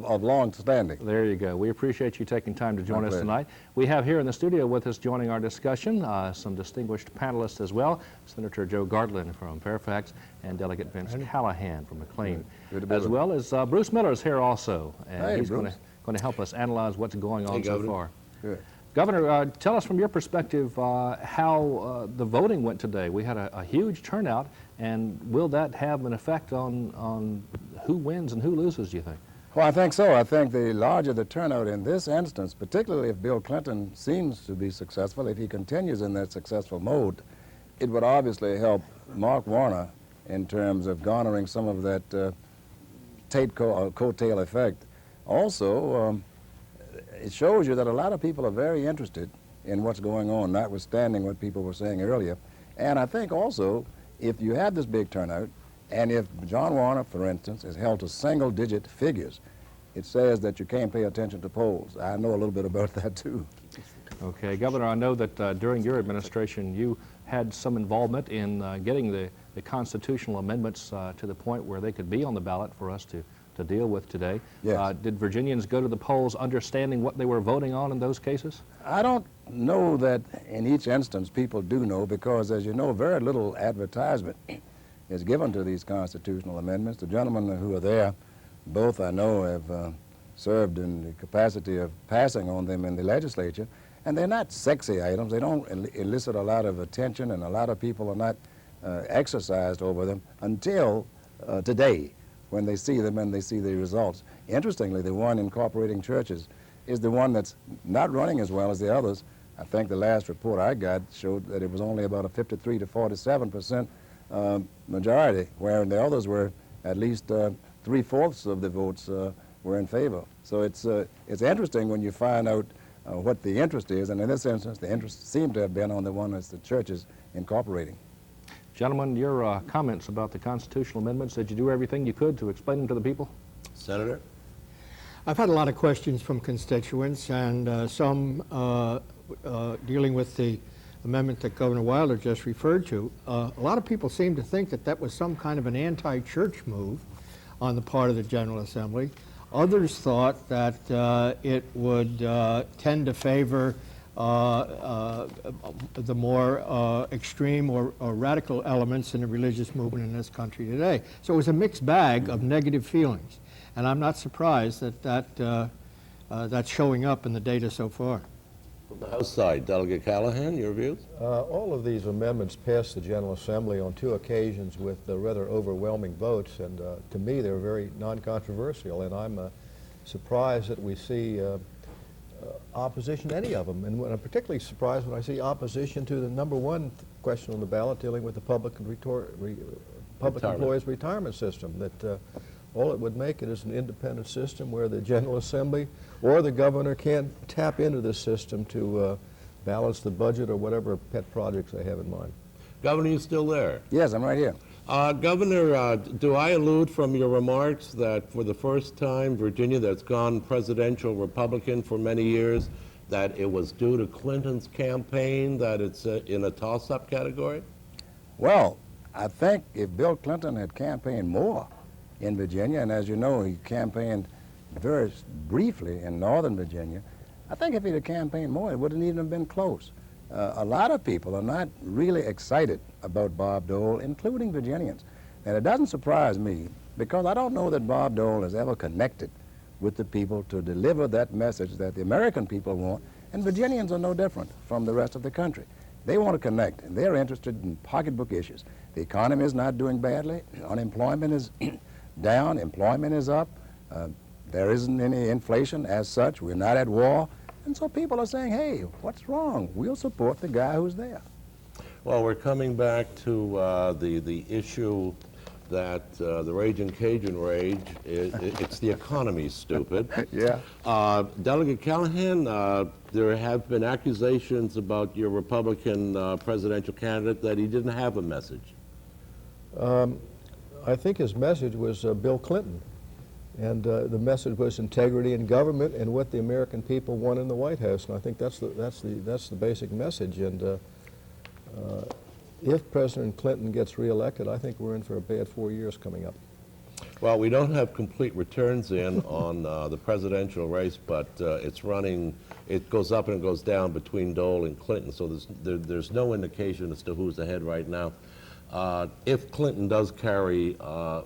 of long standing. There you go. We appreciate you taking time to join us tonight. We have here in the studio with us joining our discussion some distinguished panelists as well, Senator Joe Gartland from Fairfax and Delegate Vince Callahan from McLean, as well as Bruce Miller's here also. And he's going to help us analyze what's going on so far. Good. Governor, tell us from your perspective how the voting went today. We had a huge turnout, and will that have an effect on who wins and who loses, do you think? Well, I think so. I think the larger the turnout in this instance, particularly if Bill Clinton seems to be successful, if he continues in that successful mode, it would obviously help Mark Warner in terms of garnering some of that coattail effect. Also, it shows you that a lot of people are very interested in what's going on, notwithstanding what people were saying earlier. And I think also, if you have this big turnout, and if John Warner, for instance, is held to single-digit figures, it says that you can't pay attention to polls. I know a little bit about that, too. Okay, Governor, I know that during your administration, you had some involvement in getting the constitutional amendments to the point where they could be on the ballot for us to deal with today. Yes. Did Virginians go to the polls understanding what they were voting on in those cases? I don't know that in each instance people do know, because, as you know, very little advertisement is given to these constitutional amendments. The gentlemen who are there, both I know have served in the capacity of passing on them in the legislature, and they're not sexy items. They don't elicit a lot of attention, and a lot of people are not exercised over them until today, when they see them and they see the results. Interestingly, the one incorporating churches is the one that's not running as well as the others. I think the last report I got showed that it was only about a 53 to 47% majority, where the others were at least 3/4 of the votes were in favor. So it's interesting when you find out what the interest is, and in this instance, the interest seemed to have been on the one that's the churches incorporating. Gentlemen, your comments about the constitutional amendments, did you do everything you could to explain them to the people? Senator? I've had a lot of questions from constituents, and some dealing with the amendment that Governor Wilder just referred to. A lot of people seem to think that that was some kind of an anti-church move on the part of the General Assembly. Others thought that it would tend to favor the more extreme or radical elements in the religious movement in this country today. So it was a mixed bag of negative feelings, and I'm not surprised that that's showing up in the data so far. From the House side, Delegate Callahan, your views? All of these amendments passed the General Assembly on 2 occasions with rather overwhelming votes, and to me they're very non-controversial, and I'm surprised that we see opposition to any of them. And I'm particularly surprised when I see opposition to the #1 question on the ballot dealing with the public employees retirement system, that all it would make it is an independent system where the General Assembly or the governor can't tap into this system to balance the budget or whatever pet projects they have in mind. Governor, you still there? Yes, I'm right here. Governor, do I allude from your remarks that for the first time, Virginia, that's gone presidential Republican for many years, that it was due to Clinton's campaign, that it's in a toss-up category? Well, I think if Bill Clinton had campaigned more in Virginia, and as you know, he campaigned very briefly in Northern Virginia, I think if he'd have campaigned more, it wouldn't even have been close. A lot of people are not really excited about Bob Dole, including Virginians. And it doesn't surprise me, because I don't know that Bob Dole has ever connected with the people to deliver that message that the American people want, and Virginians are no different from the rest of the country. They want to connect, and they're interested in pocketbook issues. The economy is not doing badly. Unemployment is down. Employment is up. There isn't any inflation as such. We're not at war. And so people are saying, hey, what's wrong? We'll support the guy who's there. Well, we're coming back to the issue that the Raging Cajun rage, it's the economy, stupid. Yeah. Delegate Callahan, there have been accusations about your Republican presidential candidate that he didn't have a message. I think his message was Bill Clinton. And the message was integrity in government and what the American people want in the White House. And I think that's the basic message. And if President Clinton gets reelected, I think we're in for a bad 4 years coming up. Well, we don't have complete returns in on the presidential race, but it's running. It goes up and it goes down between Dole and Clinton. So there's no indication as to who's ahead right now. If Clinton does carry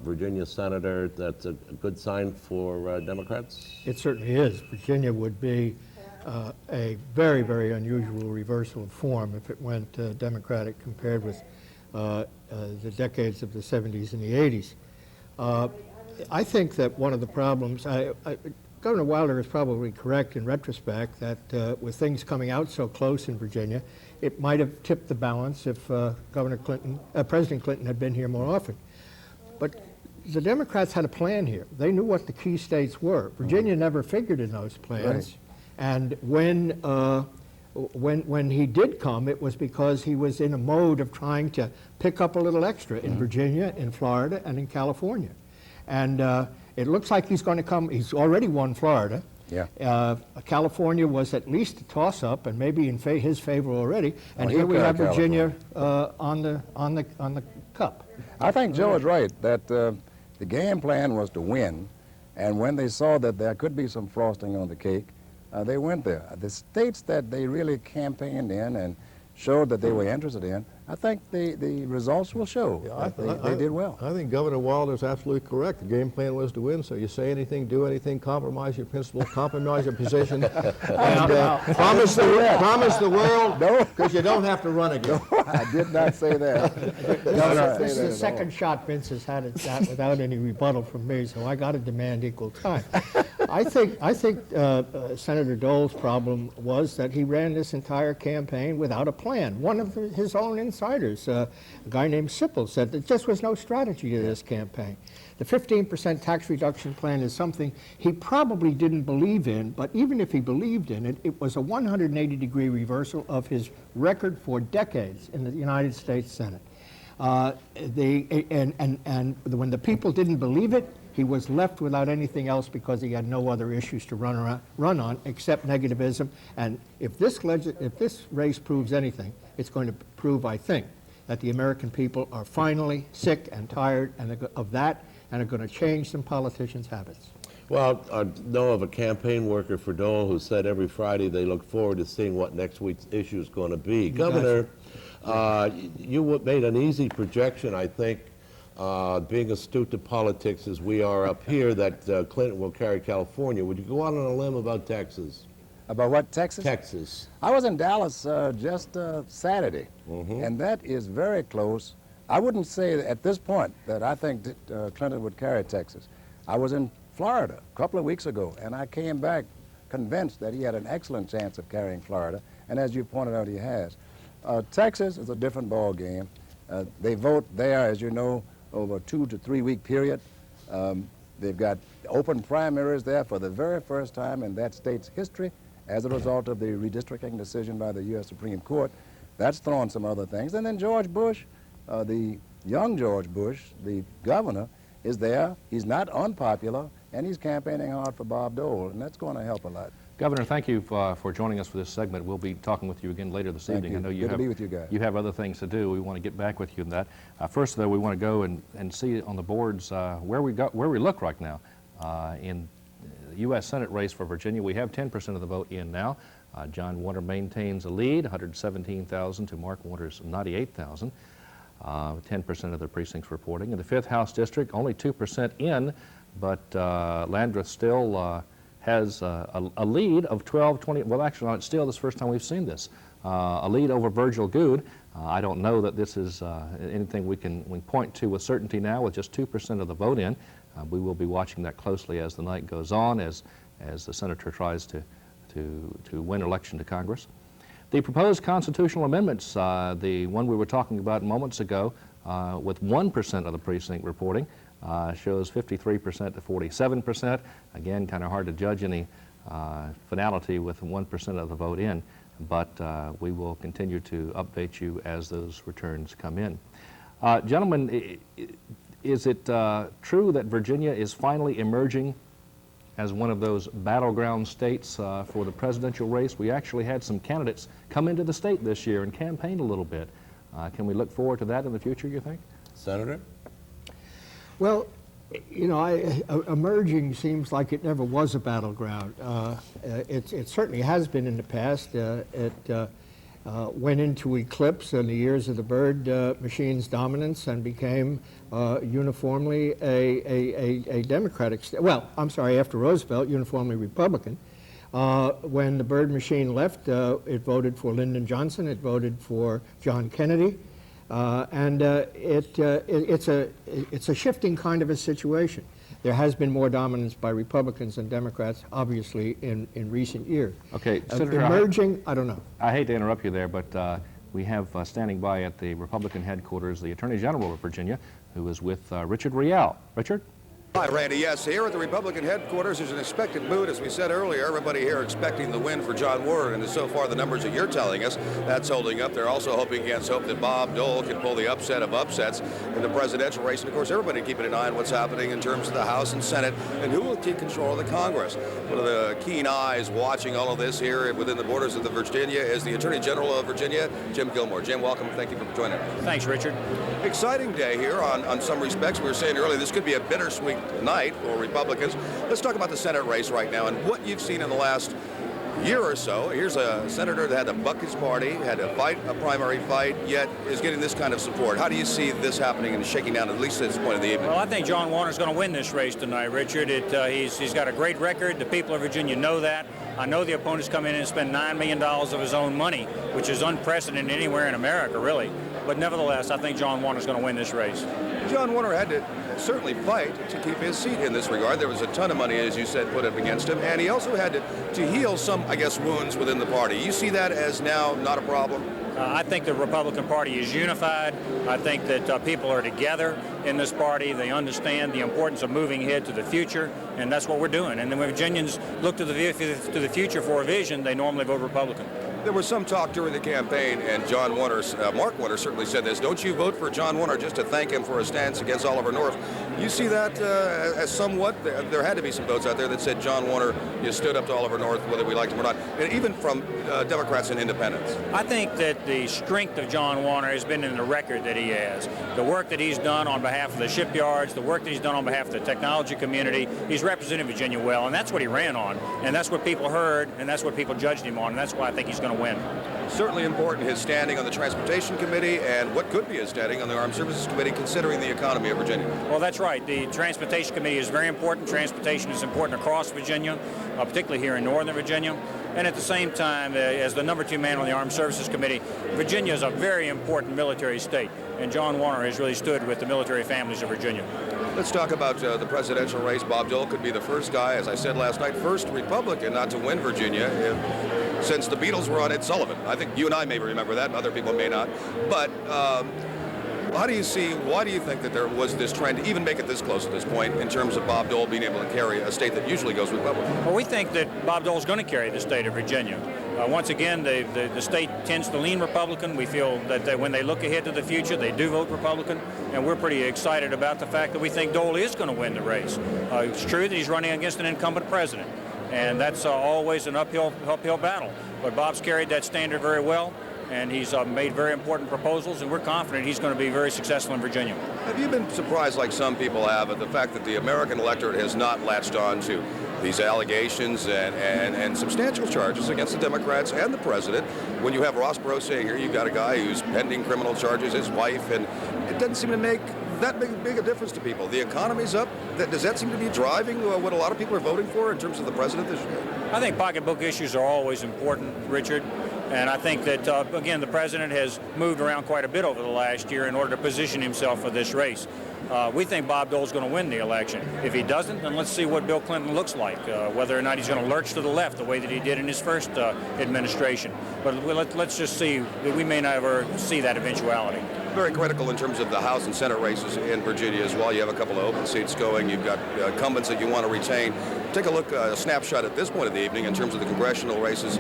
Virginia senator, that's a good sign for Democrats? It certainly is. Virginia would be a very, very unusual reversal of form if it went Democratic compared with the decades of the 70s and the 80s. I think that one of the problems, Governor Wilder is probably correct in retrospect that with things coming out so close in Virginia, it might have tipped the balance if President Clinton had been here more often. But the Democrats had a plan here. They knew what the key states were. Virginia never figured in those plans. And when he did come, it was because he was in a mode of trying to pick up a little extra in Virginia, in Florida, and in California. And it looks like he's going to come. He's already won Florida. Yeah. California was at least a toss-up, and maybe in his favor already. And Well, here we have California. Virginia on the cup. I think Joe is right that the game plan was to win, and when they saw that there could be some frosting on the cake, they went there. The states that they really campaigned in and showed that they were interested in, I think the results will show that they did well. I think Governor Wilder is absolutely correct. The game plan was to win, so you say anything, do anything, compromise your principles, compromise your position, and promise the world, because you don't have to run again. I did not say that. This is the second shot Vince has had at that without any rebuttal from me, so I got to demand equal time. I think Senator Dole's problem was that he ran this entire campaign without a plan. One of his own insiders, a guy named Sipple, said there just was no strategy to this campaign. The 15% tax reduction plan is something he probably didn't believe in, but even if he believed in it, it was a 180-degree reversal of his record for decades in the United States Senate. When the people didn't believe it, he was left without anything else because he had no other issues to run on except negativism. And if this race proves anything, it's going to prove, I think, that the American people are finally sick and tired of that and are going to change some politicians' habits. Well, I know of a campaign worker for Dole who said every Friday they look forward to seeing what next week's issue is going to be. Governor, you made an easy projection, I think, being astute to politics as we are up here, that Clinton will carry California. Would you go out on a limb about Texas? About what, Texas? Texas. I was in Dallas just Saturday, and that is very close. I wouldn't say at this point that I think that, Clinton would carry Texas. I was in Florida a couple of weeks ago, and I came back convinced that he had an excellent chance of carrying Florida, and as you pointed out, he has. Texas is a different ball game. They vote there, as you know, over a 2 to 3 week period. They've got open primaries there for the very first time in that state's history as a result of the redistricting decision by the U.S. Supreme Court. That's thrown some other things. And then George Bush, the young George Bush, the governor, is there. He's not unpopular, and he's campaigning hard for Bob Dole, and that's going to help a lot. Governor, thank you for joining us for this segment. We'll be talking with you again later this evening. You. I know Good to be with you guys. You have other things to do. We want to get back with you on that. First, though, we want to go and see on the boards where we look right now in the U.S. Senate race for Virginia. We have 10% of the vote in now. John Warner maintains a lead, 117,000 to Mark Warner's 98,000. 10% of the precincts reporting. In the 5th House District, only 2% in, but Landreth still has a lead of 12-20. Well, actually, it's still this first time we've seen this. A lead over Virgil Goode. I don't know that this is anything we can point to with certainty now with just 2% of the vote in. We will be watching that closely as the night goes on, as the senator tries to win election to Congress. The proposed constitutional amendments, the one we were talking about moments ago, with 1% of the precinct reporting, shows 53% to 47%. Again, kind of hard to judge any finality with 1% of the vote in, but we will continue to update you as those returns come in. Gentlemen, is it true that Virginia is finally emerging as one of those battleground states for the presidential race? We actually had some candidates come into the state this year and campaigned a little bit. Can we look forward to that in the future, you think? Senator? Well, you know, emerging seems like it never was a battleground. It certainly has been in the past. It went into eclipse in the years of the Byrd machine's dominance and became uniformly a Democratic state. Well, I'm sorry, after Roosevelt, uniformly Republican. When the Byrd machine left, it voted for Lyndon Johnson, it voted for John Kennedy, and it's a shifting kind of a situation. There has been more dominance by Republicans than Democrats, obviously, in recent years. Okay, Senator, emerging, I don't know. I hate to interrupt you there, but we have standing by at the Republican headquarters the Attorney General of Virginia, who is with Richard Riel. Richard? Hi, Randy. Yes, here at the Republican headquarters, there's an expected mood. As we said earlier, everybody here expecting the win for John Warner, and so far the numbers that you're telling us, that's holding up. They're also hoping against hope that Bob Dole can pull the upset of upsets in the presidential race. And, of course, everybody keeping an eye on what's happening in terms of the House and Senate and who will take control of the Congress. One of the keen eyes watching all of this here within the borders of the Virginia is the Attorney General of Virginia, Jim Gilmore. Jim, welcome. Thank you for joining us. Thanks, Richard. Exciting day here on some respects. We were saying earlier this could be a bittersweet night for Republicans. Let's talk about the Senate race right now and what you've seen in the last year or so. Here's a senator that had to buck his party, had to fight a primary fight, yet is getting this kind of support. How do you see this happening and shaking down, at least at this point of the evening? Well, I think John Warner's going to win this race tonight, Richard. He's got a great record. The people of Virginia know that. I know the opponents come in and spend $9 million of his own money, which is unprecedented anywhere in America, really. But nevertheless, I think John Warner's going to win this race. John Warner had to certainly fight to keep his seat in this regard. There was a ton of money, as you said, put up against him, and he also had to heal some, I guess, wounds within the party. You see that as now not a problem? I think the Republican Party is unified. I think that people are together in this party. They understand the importance of moving ahead to the future, and that's what we're doing. And then when Virginians look to the future for a vision, they normally vote Republican. There was some talk during the campaign, and Mark Warner certainly said this. Don't you vote for John Warner just to thank him for his stance against Oliver North? You see that as somewhat, there had to be some votes out there that said John Warner stood up to Oliver North, whether we liked him or not, and even from Democrats and independents. I think that the strength of John Warner has been in the record that he has. The work that he's done on behalf of the shipyards, the work that he's done on behalf of the technology community, he's represented Virginia well, and that's what he ran on, and that's what people heard, and that's what people judged him on, and that's why I think he's going to win. Certainly important, his standing on the Transportation Committee and what could be his standing on the Armed Services Committee, considering the economy of Virginia. Well, that's right. The Transportation Committee is very important. Transportation is important across Virginia, particularly here in Northern Virginia. And at the same time, as the #2 man on the Armed Services Committee, Virginia is a very important military state, and John Warner has really stood with the military families of Virginia. Let's talk about the presidential race. Bob Dole could be the first guy, as I said last night, first Republican not to win Virginia since the Beatles were on Ed Sullivan. I think you and I may remember that, and other people may not. But how do you see, why do you think that there was this trend to even make it this close at this point in terms of Bob Dole being able to carry a state that usually goes Republican? Well, we think that Bob Dole's going to carry the state of Virginia. Once again, the state tends to lean Republican. We feel that when they look ahead to the future, they do vote Republican, and we're pretty excited about the fact that we think Dole is going to win the race. It's true that he's running against an incumbent president, and that's always an uphill battle. But Bob's carried that standard very well, and he's made very important proposals, and we're confident he's going to be very successful in Virginia. Have you been surprised, like some people have, at the fact that the American electorate has not latched on to these allegations and substantial charges against the Democrats and the president? When you have Ross Perot saying here, you've got a guy who's pending criminal charges, his wife, and it doesn't seem to make that big a difference to people. The economy's up. Does that seem to be driving what a lot of people are voting for in terms of the president this year? I think pocketbook issues are always important, Richard. And I think that, again, the president has moved around quite a bit over the last year in order to position himself for this race. We think Bob Dole's going to win the election. If he doesn't, then let's see what Bill Clinton looks like, whether or not he's going to lurch to the left the way that he did in his first administration. But let's just see. We may never see that eventuality. Very critical in terms of the House and Senate races in Virginia as well. You have a couple of open seats going. You've got incumbents that you want to retain. Take a look, a snapshot at this point of the evening in terms of the congressional races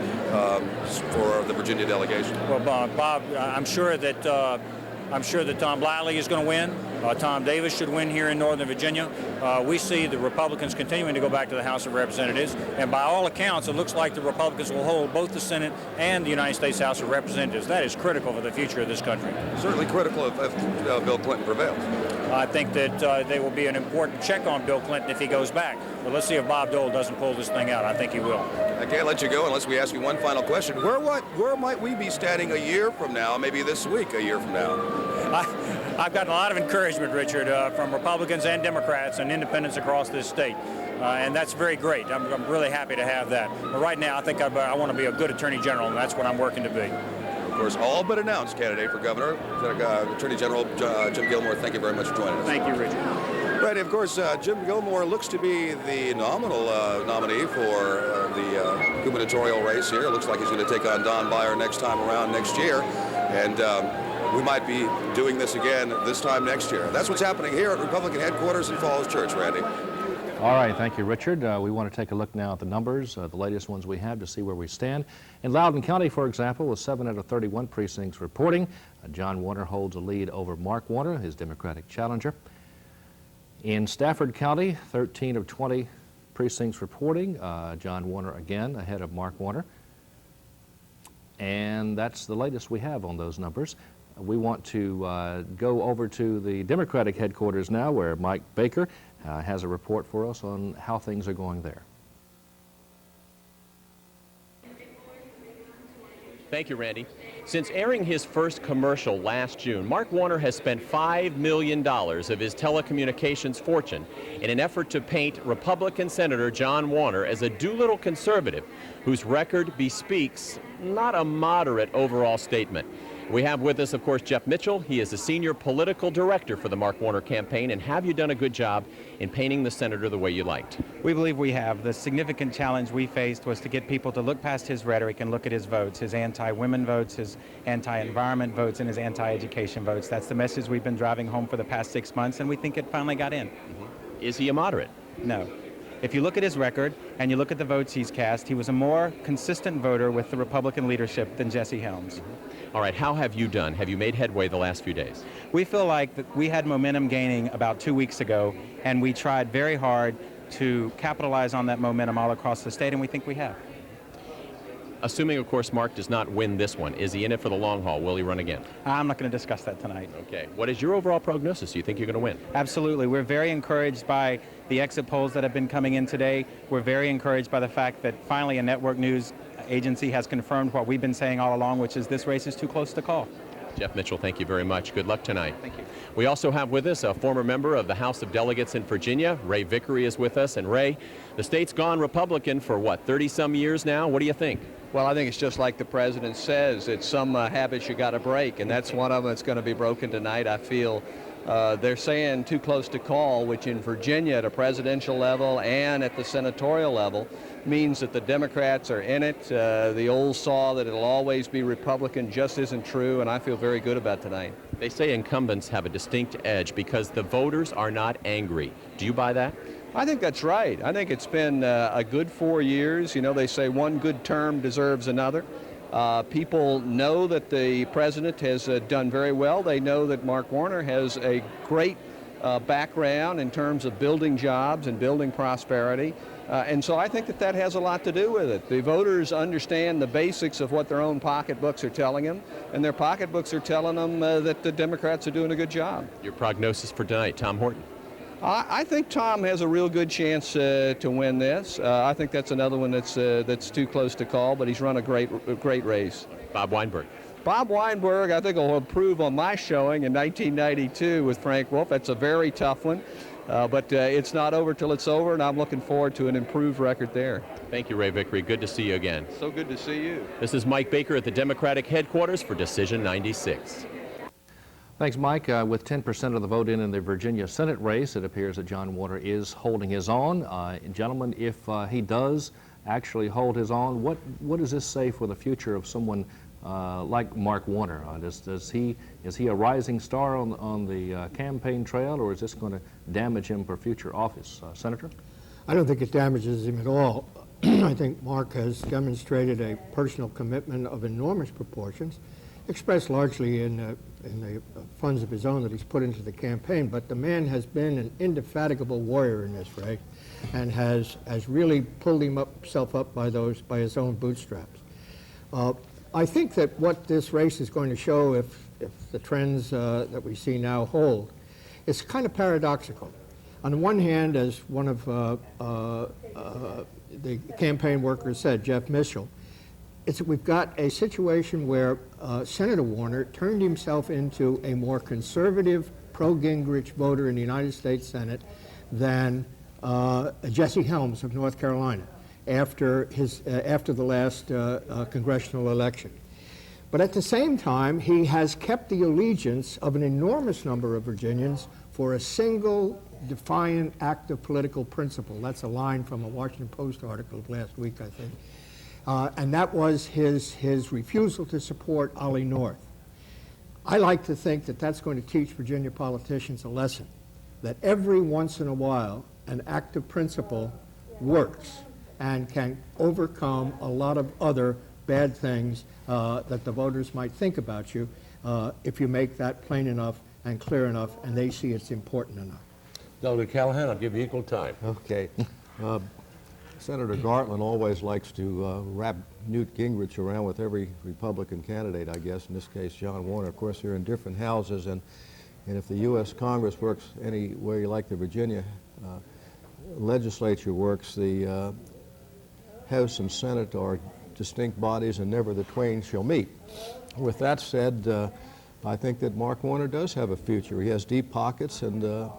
for the Virginia delegation. Well, Bob, I'm sure that Tom Bliley is going to win. Tom Davis should win here in Northern Virginia. We see the Republicans continuing to go back to the House of Representatives, and by all accounts, it looks like the Republicans will hold both the Senate and the United States House of Representatives. That is critical for the future of this country. Certainly critical if Bill Clinton prevails. I think that they will be an important check on Bill Clinton if he goes back. But let's see if Bob Dole doesn't pull this thing out. I think he will. I can't let you go unless we ask you one final question. Where might we be standing a year from now, maybe this week, a year from now? I've gotten a lot of encouragement, Richard, from Republicans and Democrats and independents across this state. And that's very great. I'm really happy to have that. But right now, I think I want to be a good Attorney General, and that's what I'm working to be. Of course, all but announced candidate for governor, Attorney General Jim Gilmore. Thank you very much for joining us. Thank you, Richard. Right, of course, Jim Gilmore looks to be the nominal nominee for the gubernatorial race here. It looks like he's going to take on Don Beyer next time around next year. And we might be doing this again this time next year. That's what's happening here at Republican headquarters in Falls Church, Randy. All right, thank you, Richard. We want to take a look now at the numbers, the latest ones we have, to see where we stand. In Loudoun County, for example, with 7 out of 31 precincts reporting, John Warner holds a lead over Mark Warner, his Democratic challenger. In Stafford County, 13 of 20 precincts reporting, John Warner again ahead of Mark Warner. And that's the latest we have on those numbers. We want to go over to the Democratic headquarters now, where Mike Baker has a report for us on how things are going there. Thank you, Randy. Since airing his first commercial last June, Mark Warner has spent $5 million of his telecommunications fortune in an effort to paint Republican Senator John Warner as a Doolittle conservative whose record bespeaks not a moderate overall statement. We have with us, of course, Jeff Mitchell. He is the senior political director for the Mark Warner campaign. And have you done a good job in painting the senator the way you liked? We believe we have. The significant challenge we faced was to get people to look past his rhetoric and look at his votes, his anti-women votes, his anti-environment votes, and his anti-education votes. That's the message we've been driving home for the past 6 months, and we think it finally got in. Is he a moderate? No. If you look at his record and you look at the votes he's cast, he was a more consistent voter with the Republican leadership than Jesse Helms. All right, how have you done? Have you made headway the last few days? We feel like that we had momentum gaining about 2 weeks ago, and we tried very hard to capitalize on that momentum all across the state, and we think we have. Assuming, of course, Mark does not win this one, is he in it for the long haul? Will he run again? I'm not going to discuss that tonight. Okay. What is your overall prognosis? Do you think you're going to win? Absolutely. We're very encouraged by the exit polls that have been coming in today. We're very encouraged by the fact that finally a network news agency has confirmed what we've been saying all along, which is this race is too close to call. Jeff Mitchell, thank you very much. Good luck tonight. Thank you. We also have with us a former member of the House of Delegates in Virginia. Ray Vickery is with us. And Ray, the state's gone Republican for what, 30-some years now? What do you think? Well, I think it's just like the president says. It's some habits you got to break, and that's one of them that's going to be broken tonight. I feel they're saying too close to call, which in Virginia at a presidential level and at the senatorial level means that the Democrats are in it. The old saw that it'll always be Republican just isn't true, and I feel very good about tonight. They say incumbents have a distinct edge because the voters are not angry. Do you buy that? I think that's right. I think it's been a good 4 years. You know, they say one good term deserves another. People know that the president has done very well. They know that Mark Warner has a great background in terms of building jobs and building prosperity. And so I think that that has a lot to do with it. The voters understand the basics of what their own pocketbooks are telling them, and their pocketbooks are telling them that the Democrats are doing a good job. Your prognosis for tonight, Tom Horton? I think Tom has a real good chance to win this. I think that's another one that's too close to call, but he's run a great race. Bob Weinberg. Bob Weinberg, I think, will improve on my showing in 1992 with Frank Wolf. That's a very tough one, but it's not over till it's over, and I'm looking forward to an improved record there. Thank you, Ray Vickery. Good to see you again. So good to see you. This is Mike Baker at the Democratic headquarters for Decision 96. Thanks, Mike. With 10% of the vote in the Virginia Senate race, it appears that John Warner is holding his own. Gentlemen, if he does actually hold his own, what does this say for the future of someone like Mark Warner? Is he a rising star on the campaign trail, or is this going to damage him for future office? Senator? I don't think it damages him at all. I think Mark has demonstrated a personal commitment of enormous proportions, expressed largely in the funds of his own that he's put into the campaign. But the man has been an indefatigable warrior in this race, and has really pulled himself up by his own bootstraps. I think that what this race is going to show, if the trends that we see now hold, is kind of paradoxical. On the one hand, as one of the campaign workers said, Jeff Mitchell, we've got a situation where Senator Warner turned himself into a more conservative, pro-Gingrich voter in the United States Senate than Jesse Helms of North Carolina after the last congressional election. But at the same time, he has kept the allegiance of an enormous number of Virginians for a single defiant act of political principle. That's a line from a Washington Post article of last week, I think. And that was his refusal to support Ollie North. I like to think that that's going to teach Virginia politicians a lesson, that every once in a while an act of principle works and can overcome a lot of other bad things that the voters might think about you if you make that plain enough and clear enough and they see it's important enough. Delegate Callahan, I'll give you equal time. Okay. Senator Gartland always likes to wrap Newt Gingrich around with every Republican candidate, I guess, in this case John Warner. Of course, they're in different houses, and if the U.S. Congress works any way like the Virginia legislature works, the House and Senate are distinct bodies, and never the twain shall meet. With that said, I think that Mark Warner does have a future. He has deep pockets, and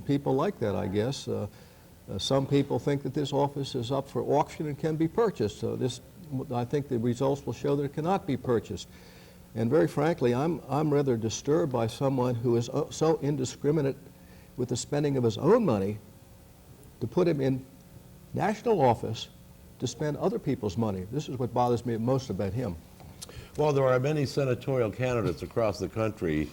people like that, I guess. Some people think that this office is up for auction and can be purchased. So I think the results will show that it cannot be purchased. And very frankly, I'm rather disturbed by someone who is so indiscriminate with the spending of his own money to put him in national office to spend other people's money. This is what bothers me most about him. Well, there are many senatorial candidates across the country,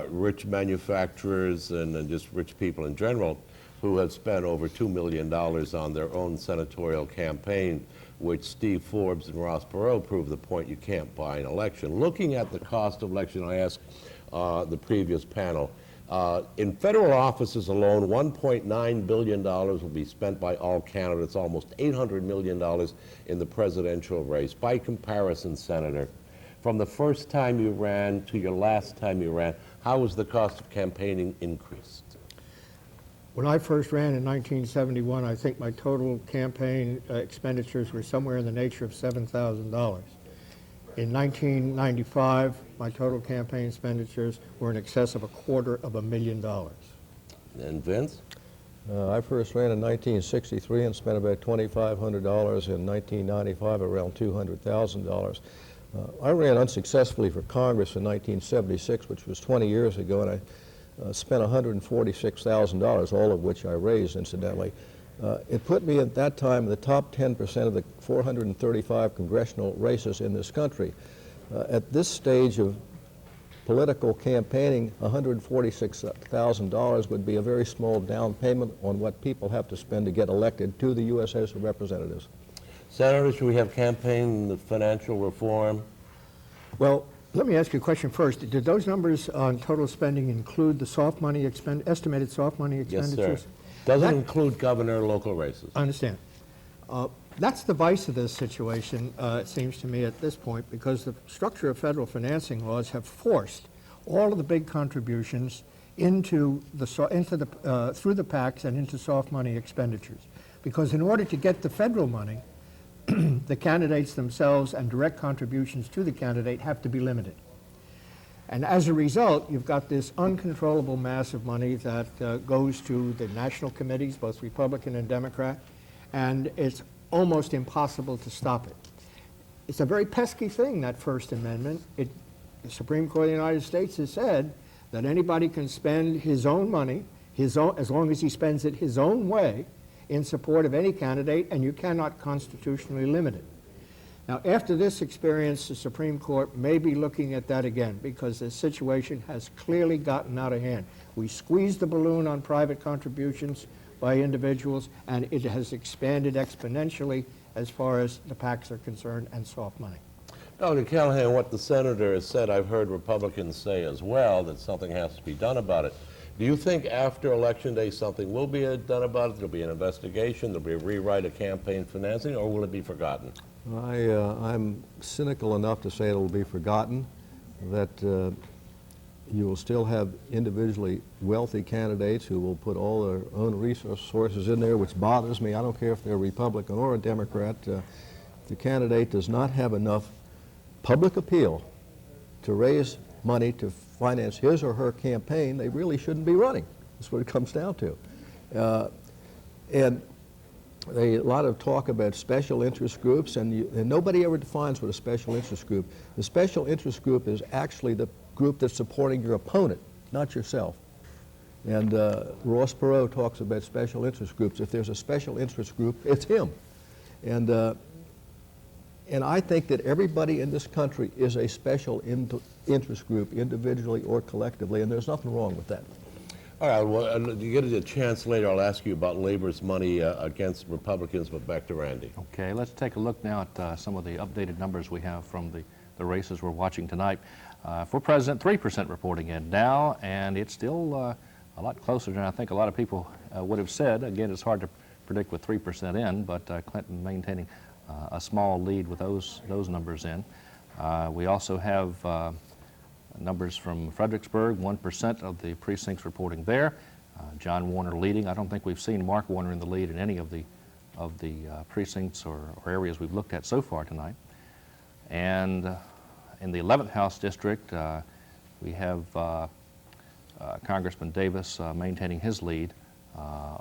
rich manufacturers and just rich people in general, who have spent over $2 million on their own senatorial campaign, which Steve Forbes and Ross Perot prove the point you can't buy an election. Looking at the cost of election, I asked the previous panel, in federal offices alone, $1.9 billion will be spent by all candidates, almost $800 million in the presidential race. By comparison, Senator, from the first time you ran to your last time you ran, how has the cost of campaigning increased? When I first ran in 1971, I think my total campaign expenditures were somewhere in the nature of $7,000. In 1995, my total campaign expenditures were in excess of $250,000. And Vince? I first ran in 1963 and spent about $2,500. In 1995, around $200,000. I ran unsuccessfully for Congress in 1976, which was 20 years ago, and I spent $146,000, all of which I raised, incidentally. It put me at that time in the top 10% of the 435 congressional races in this country. At this stage of political campaigning, $146,000 would be a very small down payment on what people have to spend to get elected to the U.S. House of Representatives. Senator, should we have campaign financial reform? Well, let me ask you a question first. Did those numbers on total spending include the soft money estimated soft money expenditures? Yes, sir. Doesn't include governor local races. I understand. That's the vice of this situation, it seems to me at this point, because the structure of federal financing laws have forced all of the big contributions through the PACs and into soft money expenditures. Because in order to get the federal money, the candidates themselves and direct contributions to the candidate have to be limited. And as a result, you've got this uncontrollable mass of money that goes to the national committees, both Republican and Democrat, and it's almost impossible to stop it. It's a very pesky thing, that First Amendment. The Supreme Court of the United States has said that anybody can spend his own money, as long as he spends it his own way, in support of any candidate, and you cannot constitutionally limit it. Now, after this experience, the Supreme Court may be looking at that again, because the situation has clearly gotten out of hand. We squeezed the balloon on private contributions by individuals, and it has expanded exponentially as far as the PACs are concerned and soft money. Dr. Callahan, what the senator has said, I've heard Republicans say as well, that something has to be done about it. Do you think after Election Day something will be done about it? There'll be an investigation, there'll be a rewrite of campaign financing, or will it be forgotten? I'm cynical enough to say it will be forgotten, that you will still have individually wealthy candidates who will put all their own resources in there, which bothers me. I don't care if they're a Republican or a Democrat. If the candidate does not have enough public appeal to raise money to finance his or her campaign, they really shouldn't be running. That's what it comes down to. And a lot of talk about special interest groups, and nobody ever defines what a special interest group. The special interest group is actually the group that's supporting your opponent, not yourself. And Ross Perot talks about special interest groups. If there's a special interest group, it's him. And And I think that everybody in this country is a special interest group, individually or collectively, and there's nothing wrong with that. All right, well, you get a chance later, I'll ask you about labor's money against Republicans, but back to Randy. Okay, let's take a look now at some of the updated numbers we have from the races we're watching tonight. For president, 3% reporting in now, and it's still a lot closer than I think a lot of people would have said. Again, it's hard to predict with 3% in, but Clinton maintaining a small lead with those numbers in. We also have numbers from Fredericksburg, 1% of the precincts reporting there. John Warner leading. I don't think we've seen Mark Warner in the lead in any of the precincts or areas we've looked at so far tonight. And in the 11th House District, we have Congressman Davis maintaining his lead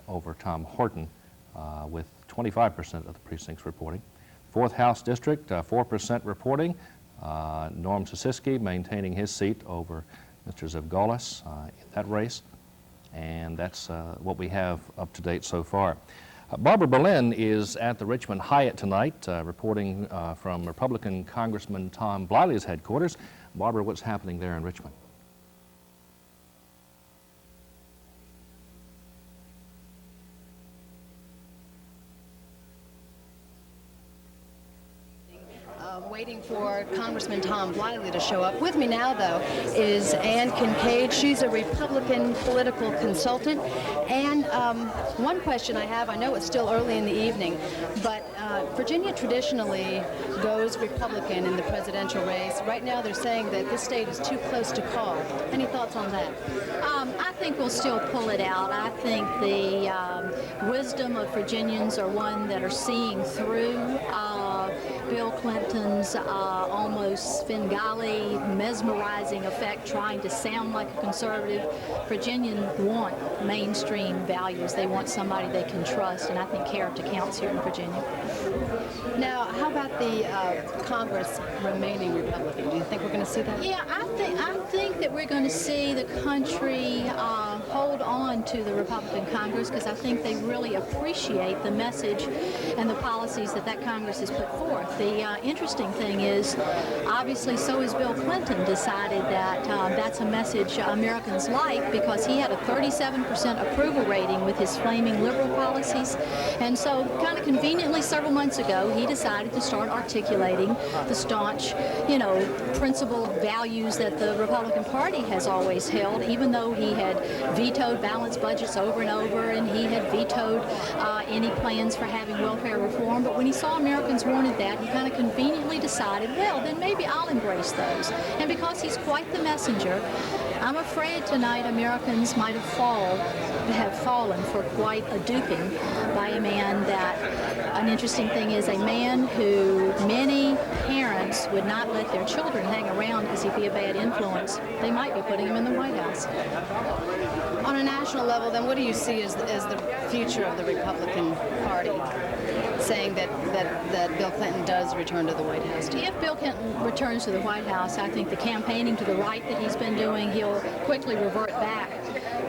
over Tom Horton with 25% of the precincts reporting. 4th House District, 4% reporting. Norm Sosiski maintaining his seat over Mr. Zivgolis in that race. And that's what we have up to date so far. Barbara Berlin is at the Richmond Hyatt tonight, reporting from Republican Congressman Tom Bliley's headquarters. Barbara, what's happening there in Richmond? Waiting for Congressman Tom Bliley to show up. With me now, though, is Ann Kincaid. She's a Republican political consultant. And one question I have, I know it's still early in the evening, but Virginia traditionally goes Republican in the presidential race. Right now they're saying that this state is too close to call. Any thoughts on that? I think we'll still pull it out. I think the wisdom of Virginians are one that are seeing through Bill Clinton's almost Svengali, mesmerizing effect, trying to sound like a conservative. Virginians want mainstream values. They want somebody they can trust, and I think character counts here in Virginia. Now, how about the Congress remaining Republican? Do you think we're going to see that? Yeah, I think that we're going to see the country hold on to the Republican Congress, because I think they really appreciate the message and the policies that Congress has put forth. The interesting thing is, obviously, so has Bill Clinton decided that that's a message Americans like, because he had a 37% approval rating with his flaming liberal policies. And so, kind of conveniently, several months ago, he decided to start articulating the staunch, principled values that the Republican Party has always held, even though he had vetoed balanced budgets over and over, and he had vetoed any plans for having welfare reform. But when he saw Americans wanted that, he kind of conveniently decided, well, then maybe I'll embrace those. And because he's quite the messenger, I'm afraid tonight Americans might have fallen for quite a duping by a man that, an interesting thing is, a man who many parents would not let their children hang around because he'd be a bad influence. They might be putting him in the White House. On a national level, then, what do you see as the future of the Republican Party, saying that Bill Clinton does return to the White House? If Bill Clinton returns to the White House, I think the campaigning to the right that he's been doing, he'll quickly revert back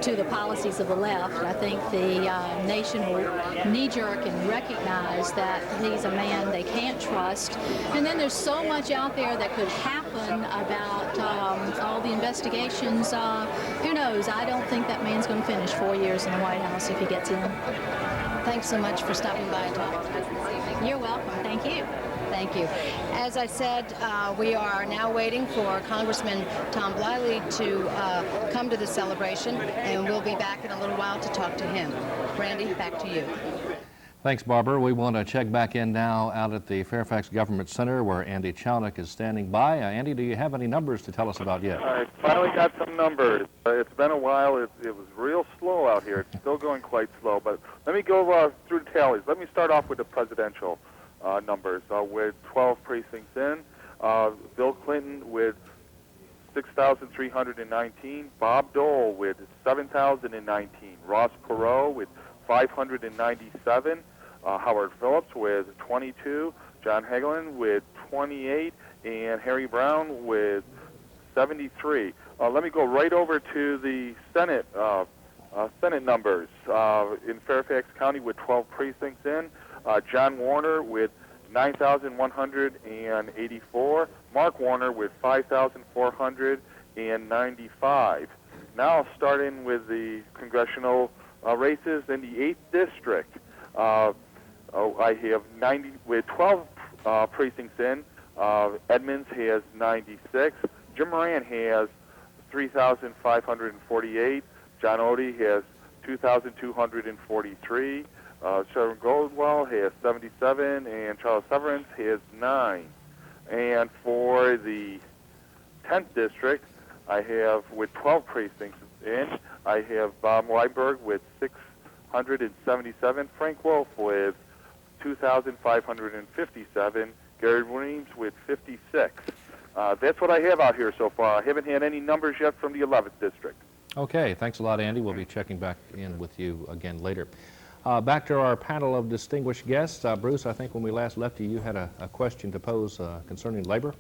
to the policies of the left. I think the nation will knee-jerk and recognize that he's a man they can't trust. And then there's so much out there that could happen about all the investigations. Who knows? I don't think that man's going to finish 4 years in the White House if he gets in. Thanks so much for stopping by and talking to us this evening. You're welcome. Thank you. Thank you. As I said, we are now waiting for Congressman Tom Bliley to come to the celebration, and we'll be back in a little while to talk to him. Randy, back to you. Thanks, Barbara. We want to check back in now out at the Fairfax Government Center, where Andy Chownick is standing by. Andy, do you have any numbers to tell us about yet? I finally got some numbers. It's been a while. It was real slow out here. It's still going quite slow, but let me go through the tallies. Let me start off with the presidential numbers. With 12 precincts in, Bill Clinton with 6,319, Bob Dole with 7,019, Ross Perot with 597, Howard Phillips with 22, John Hagelin with 28, and Harry Brown with 73. Let me go right over to the Senate numbers. In Fairfax County with 12 precincts in, John Warner with 9,184. Mark Warner with 5,495. Now, starting with the congressional races in the 8th district, I have 90 with 12 precincts in. Edmonds has 96. Jim Moran has 3,548. John Odie has 2,243. Sharon Goldwell has 77, and Charles Severance has 9. And for the 10th district, I have, with 12 precincts in, I have Bob Weinberg with 677, Frank Wolf with 2,557, Gary Weems with 56. That's what I have out here so far. I haven't had any numbers yet from the 11th district. Okay, thanks a lot, Andy. We'll be checking back in with you again later. Back to our panel of distinguished guests. Bruce, I think when we last left you, you had a question to pose concerning labor.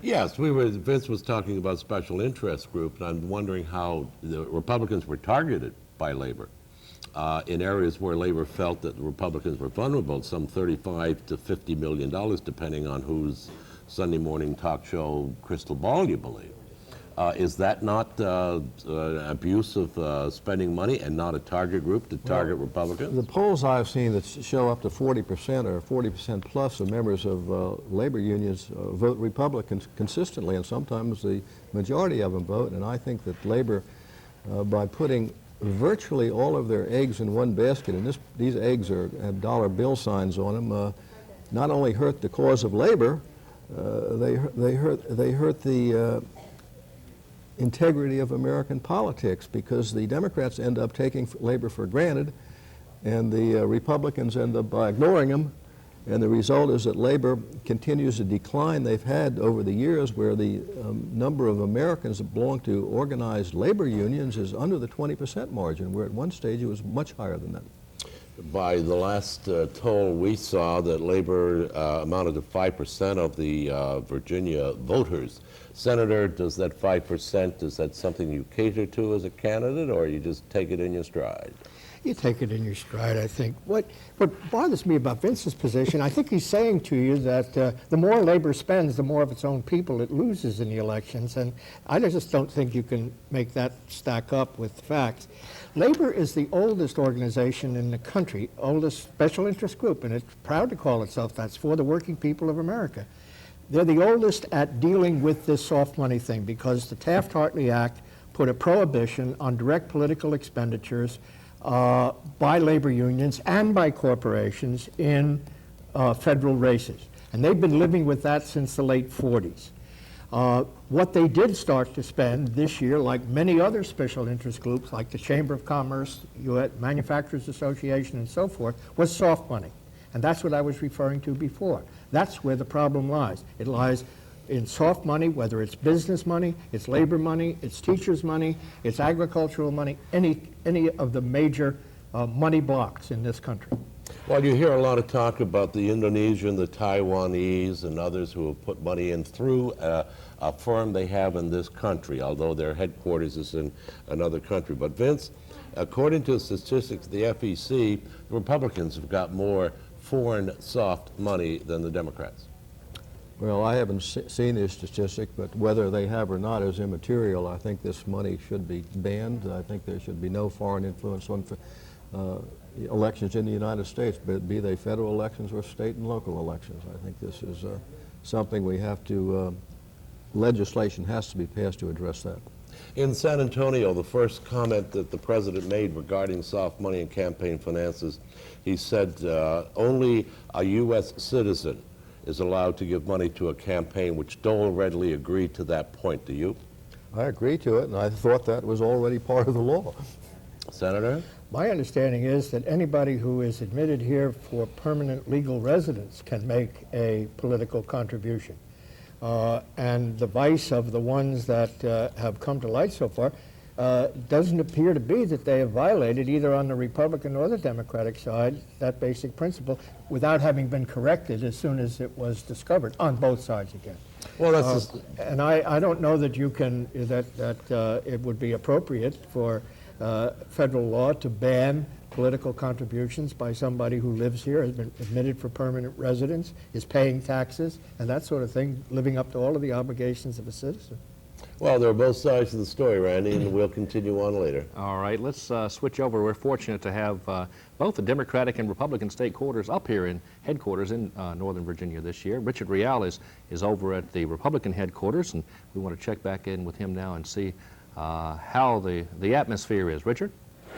Yes, Vince was talking about special interest group, and I'm wondering how the Republicans were targeted by labor in areas where labor felt that the Republicans were vulnerable, some $35 to $50 million, depending on whose Sunday morning talk show crystal ball you believe. Is that not abuse of spending money and not a target group to target Republicans? The polls I've seen that show up to 40% or 40% plus of members of labor unions vote Republicans consistently, and sometimes the majority of them vote. And I think that labor, by putting virtually all of their eggs in one basket, and these eggs have dollar bill signs on them, not only hurt the cause of labor, they hurt the integrity of American politics, because the Democrats end up taking labor for granted and the Republicans end up by ignoring them, and the result is that labor continues to decline. They've had over the years where the number of Americans that belong to organized labor unions is under the 20% margin, where at one stage it was much higher than that. By the last toll we saw, that labor amounted to 5% of the Virginia voters. Senator, does that 5%, is that something you cater to as a candidate, or you just take it in your stride? You take it in your stride, I think. What bothers me about Vince's position, I think he's saying to you that the more labor spends, the more of its own people it loses in the elections, and I just don't think you can make that stack up with facts. Labor is the oldest organization in the country, oldest special interest group, and it's proud to call itself that. It's for the working people of America. They're the oldest at dealing with this soft money thing, because the Taft-Hartley Act put a prohibition on direct political expenditures by labor unions and by corporations in federal races. And they've been living with that since the late 40s. What they did start to spend this year, like many other special interest groups, like the Chamber of Commerce, Manufacturers Association, and so forth, was soft money. And that's what I was referring to before. That's where the problem lies. It lies in soft money, whether it's business money, it's labor money, it's teachers' money, it's agricultural money, any of the major money blocks in this country. Well, you hear a lot of talk about the Indonesian, the Taiwanese, and others who have put money in through a firm they have in this country, although their headquarters is in another country. But Vince, according to statistics of the FEC, the Republicans have got more foreign soft money than the Democrats. Well, I haven't seen this statistic, but whether they have or not is immaterial. I think this money should be banned. I think there should be no foreign influence on elections in the United States, be they federal elections or state and local elections. I think this is something we have to, legislation has to be passed to address that. In San Antonio, the first comment that the president made regarding soft money and campaign finances, he said only a U.S. citizen is allowed to give money to a campaign, which Dole readily agreed to that point. Do you? I agree to it, and I thought that was already part of the law. Senator? My understanding is that anybody who is admitted here for permanent legal residence can make a political contribution. And the vice of the ones that have come to light so far doesn't appear to be that they have violated, either on the Republican or the Democratic side, that basic principle without having been corrected as soon as it was discovered on both sides again. Well, that's and I don't know that you can, that it would be appropriate for federal law to ban political contributions by somebody who lives here, has been admitted for permanent residence, is paying taxes, and that sort of thing, living up to all of the obligations of a citizen. Well, there are both sides of the story, Randy, and we'll continue on later. All right, let's switch over. We're fortunate to have both the Democratic and Republican state quarters up here in headquarters in Northern Virginia this year. Richard Rial is over at the Republican headquarters, and we want to check back in with him now and see how the atmosphere is. Richard?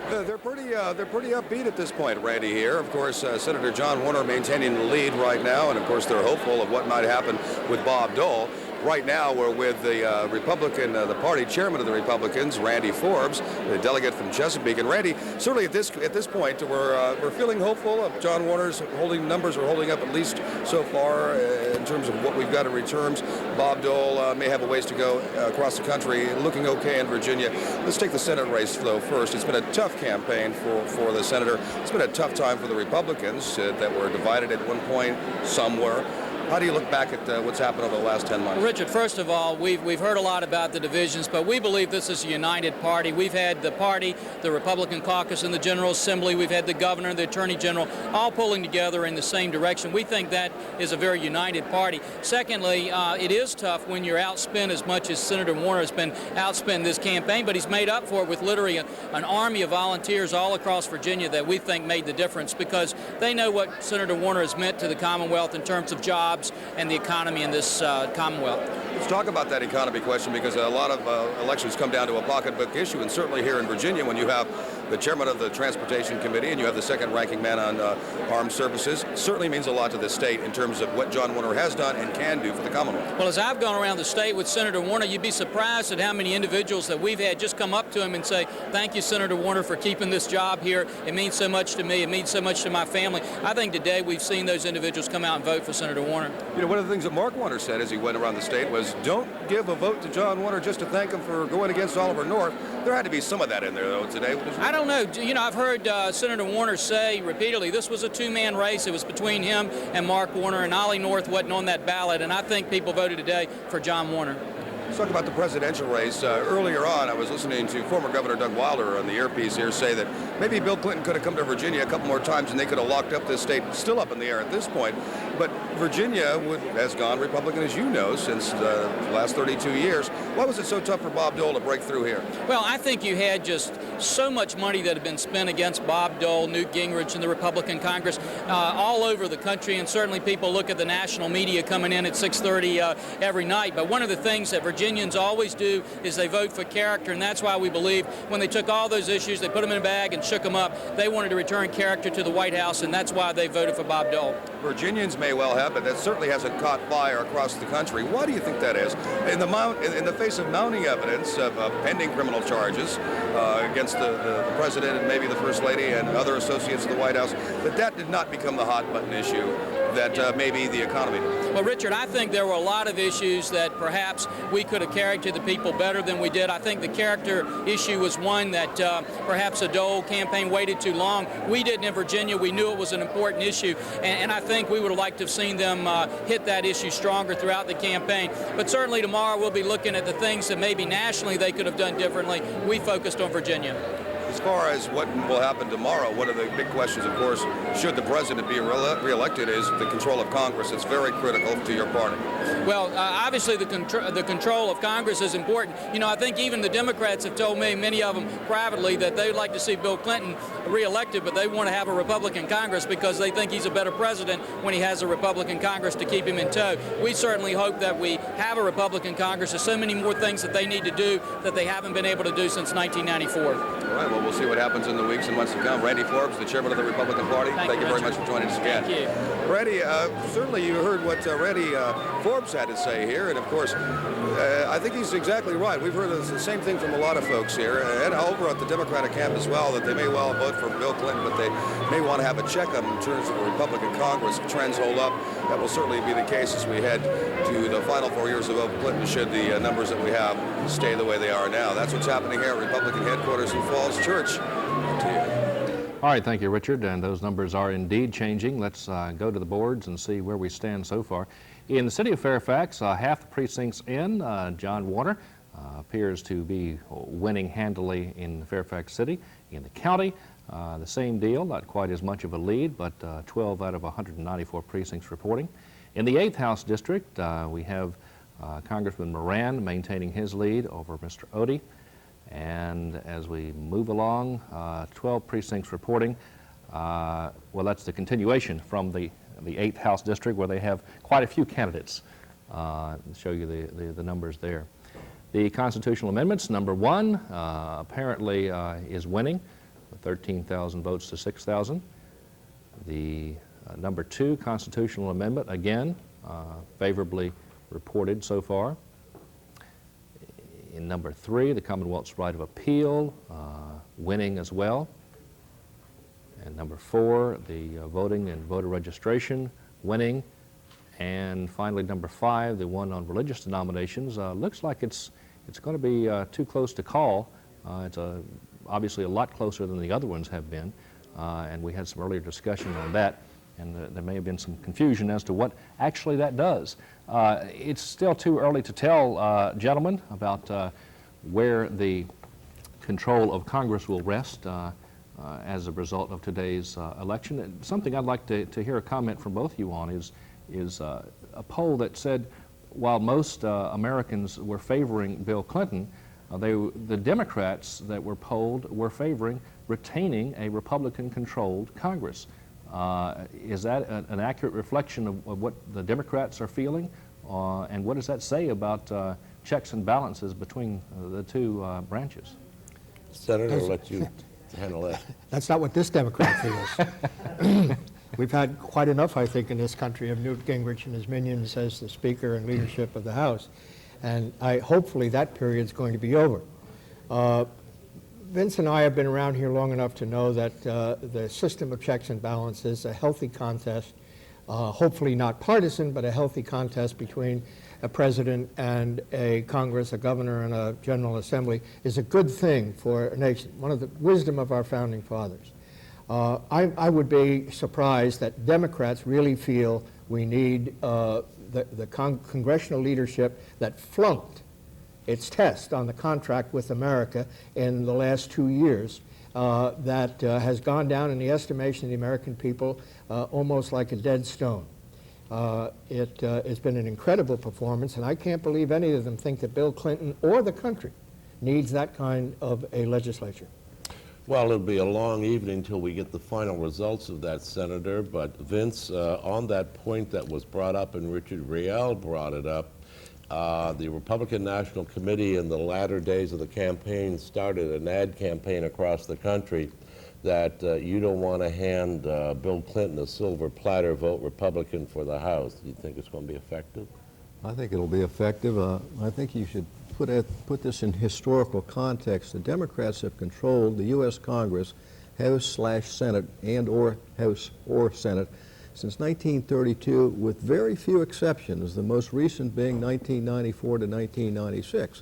They're pretty upbeat at this point, Randy, here. Of course, Senator John Warner maintaining the lead right now, and of course they're hopeful of what might happen with Bob Dole. Right now, we're with the Republican, the party chairman of the Republicans, Randy Forbes, the delegate from Chesapeake. And Randy, certainly at this point, we're feeling hopeful of John Warner's numbers are holding up at least so far in terms of what we've got in returns. Bob Dole may have a ways to go across the country, looking okay in Virginia. Let's take the Senate race, though, first. It's been a tough campaign for the senator. It's been a tough time for the Republicans that were divided at one point somewhere. How do you look back at what's happened over the last 10 months? Richard, first of all, we've heard a lot about the divisions, but we believe this is a united party. We've had the party, the Republican caucus, and the General Assembly. We've had the governor, the attorney general, all pulling together in the same direction. We think that is a very united party. Secondly, it is tough when you're outspent as much as Senator Warner has been outspent this campaign, but he's made up for it with literally an army of volunteers all across Virginia that we think made the difference, because they know what Senator Warner has meant to the Commonwealth in terms of jobs and the economy in this Commonwealth. Let's talk about that economy question, because a lot of elections come down to a pocketbook issue, and certainly here in Virginia, when you have the chairman of the Transportation Committee and you have the second ranking man on armed services, certainly means a lot to the state in terms of what John Warner has done and can do for the Commonwealth. Well, as I've gone around the state with Senator Warner, you'd be surprised at how many individuals that we've had just come up to him and say, thank you, Senator Warner, for keeping this job here. It means so much to me. It means so much to my family. I think today we've seen those individuals come out and vote for Senator Warner. You know, one of the things that Mark Warner said as he went around the state was, don't give a vote to John Warner just to thank him for going against Oliver North. There had to be some of that in there, though, today. I don't know. You know, I've heard Senator Warner say repeatedly this was a two-man race. It was between him and Mark Warner, and Ollie North wasn't on that ballot, and I think people voted today for John Warner. Let's talk about the presidential race. Earlier on, I was listening to former Governor Doug Wilder on the earpiece here say that maybe Bill Clinton could have come to Virginia a couple more times and they could have locked up this state. Still up in the air at this point. But Virginia has gone Republican, as you know, since the last 32 years. Why was it so tough for Bob Dole to break through here? Well, I think you had just so much money that had been spent against Bob Dole, Newt Gingrich, and the Republican Congress all over the country, and certainly people look at the national media coming in at 6:30 every night. But one of the things that Virginians always do is they vote for character, and that's why we believe when they took all those issues, they put them in a bag and shook them up, they wanted to return character to the White House, and that's why they voted for Bob Dole. Virginians may well have, but that certainly hasn't caught fire across the country. Why do you think that is? In the face of mounting evidence of pending criminal charges against the president and maybe the First Lady and other associates of the White House, that did not become the hot button issue that maybe the economy did. Well, Richard, I think there were a lot of issues that perhaps we could have carried to the people better than we did. I think the character issue was one that perhaps the Dole campaign waited too long. We didn't in Virginia. We knew it was an important issue, and I think we would have liked to have seen them hit that issue stronger throughout the campaign. But certainly tomorrow we'll be looking at the things that maybe nationally they could have done differently. We focused on Virginia. As far as what will happen tomorrow, one of the big questions, of course, should the president be reelected, is the control of Congress. It's very critical to your party. Well, obviously the control of Congress is important. You know, I think even the Democrats have told me, many of them privately, that they would like to see Bill Clinton reelected, but they want to have a Republican Congress because they think he's a better president when he has a Republican Congress to keep him in tow. We certainly hope that we have a Republican Congress. There's so many more things that they need to do that they haven't been able to do since 1994. All right, well, we'll see what happens in the weeks and months to come. Randy Forbes, the chairman of the Republican Party, thank you very much for joining us again. Thank you. Randy, certainly you heard what Randy Forbes had to say here, and of course, I think he's exactly right. We've heard the same thing from a lot of folks here, and over at the Democratic camp as well, that they may well vote for Bill Clinton, but they may want to have a check on in terms of the Republican Congress. If trends hold up, that will certainly be the case as we head to the final 4 years of Clinton, should the numbers that we have stay the way they are now. That's what's happening here at Republican headquarters in Falls Church. All right, thank you, Richard. And those numbers are indeed changing. Let's go to the boards and see where we stand so far. In the city of Fairfax, half the precincts in, John Warner appears to be winning handily in Fairfax City. In the county, the same deal, not quite as much of a lead, but 12 out of 194 precincts reporting. In the 8th House District, we have Congressman Moran maintaining his lead over Mr. Odie. And as we move along, 12 precincts reporting. Well, that's the continuation from the 8th House District, where they have quite a few candidates. Show you the numbers there. The constitutional amendments, number 1, apparently is winning, 13,000 votes to 6,000. The number 2 constitutional amendment, again, favorably reported so far. In number 3, the Commonwealth's right of appeal, winning as well. And number 4, the voting and voter registration, winning. And finally, number 5, the one on religious denominations, looks like it's going to be too close to call. It's obviously a lot closer than the other ones have been, and we had some earlier discussion on that, and there may have been some confusion as to what actually that does. It's still too early to tell, gentlemen, about where the control of Congress will rest as a result of today's election. And something I'd like to hear a comment from both of you on is a poll that said while most Americans were favoring Bill Clinton, the Democrats that were polled were favoring retaining a Republican-controlled Congress. Is that an accurate reflection of what the Democrats are feeling? And what does that say about checks and balances between the two branches? Senator, I'll let you handle that. That's not what this Democrat feels. We've had quite enough, I think, in this country of Newt Gingrich and his minions as the Speaker and leadership of the House. And hopefully that period's going to be over. Vince and I have been around here long enough to know that the system of checks and balances, a healthy contest, hopefully not partisan, but a healthy contest between a president and a Congress, a governor and a General Assembly, is a good thing for a nation, one of the wisdom of our founding fathers. I would be surprised that Democrats really feel we need the congressional leadership that flunked its test on the contract with America in the last 2 years that has gone down in the estimation of the American people almost like a dead stone. It's been an incredible performance, and I can't believe any of them think that Bill Clinton or the country needs that kind of a legislature. Well, it'll be a long evening till we get the final results of that, Senator. But Vince, on that point that was brought up, and Richard Riel brought it up, the Republican National Committee in the latter days of the campaign started an ad campaign across the country that you don't want to hand Bill Clinton a silver platter, vote Republican for the House. Do you think it's going to be effective? I think it'll be effective. I think you should put this in historical context. The Democrats have controlled the U.S. Congress, House/Senate, and/or House or Senate since 1932, with very few exceptions, the most recent being 1994 to 1996.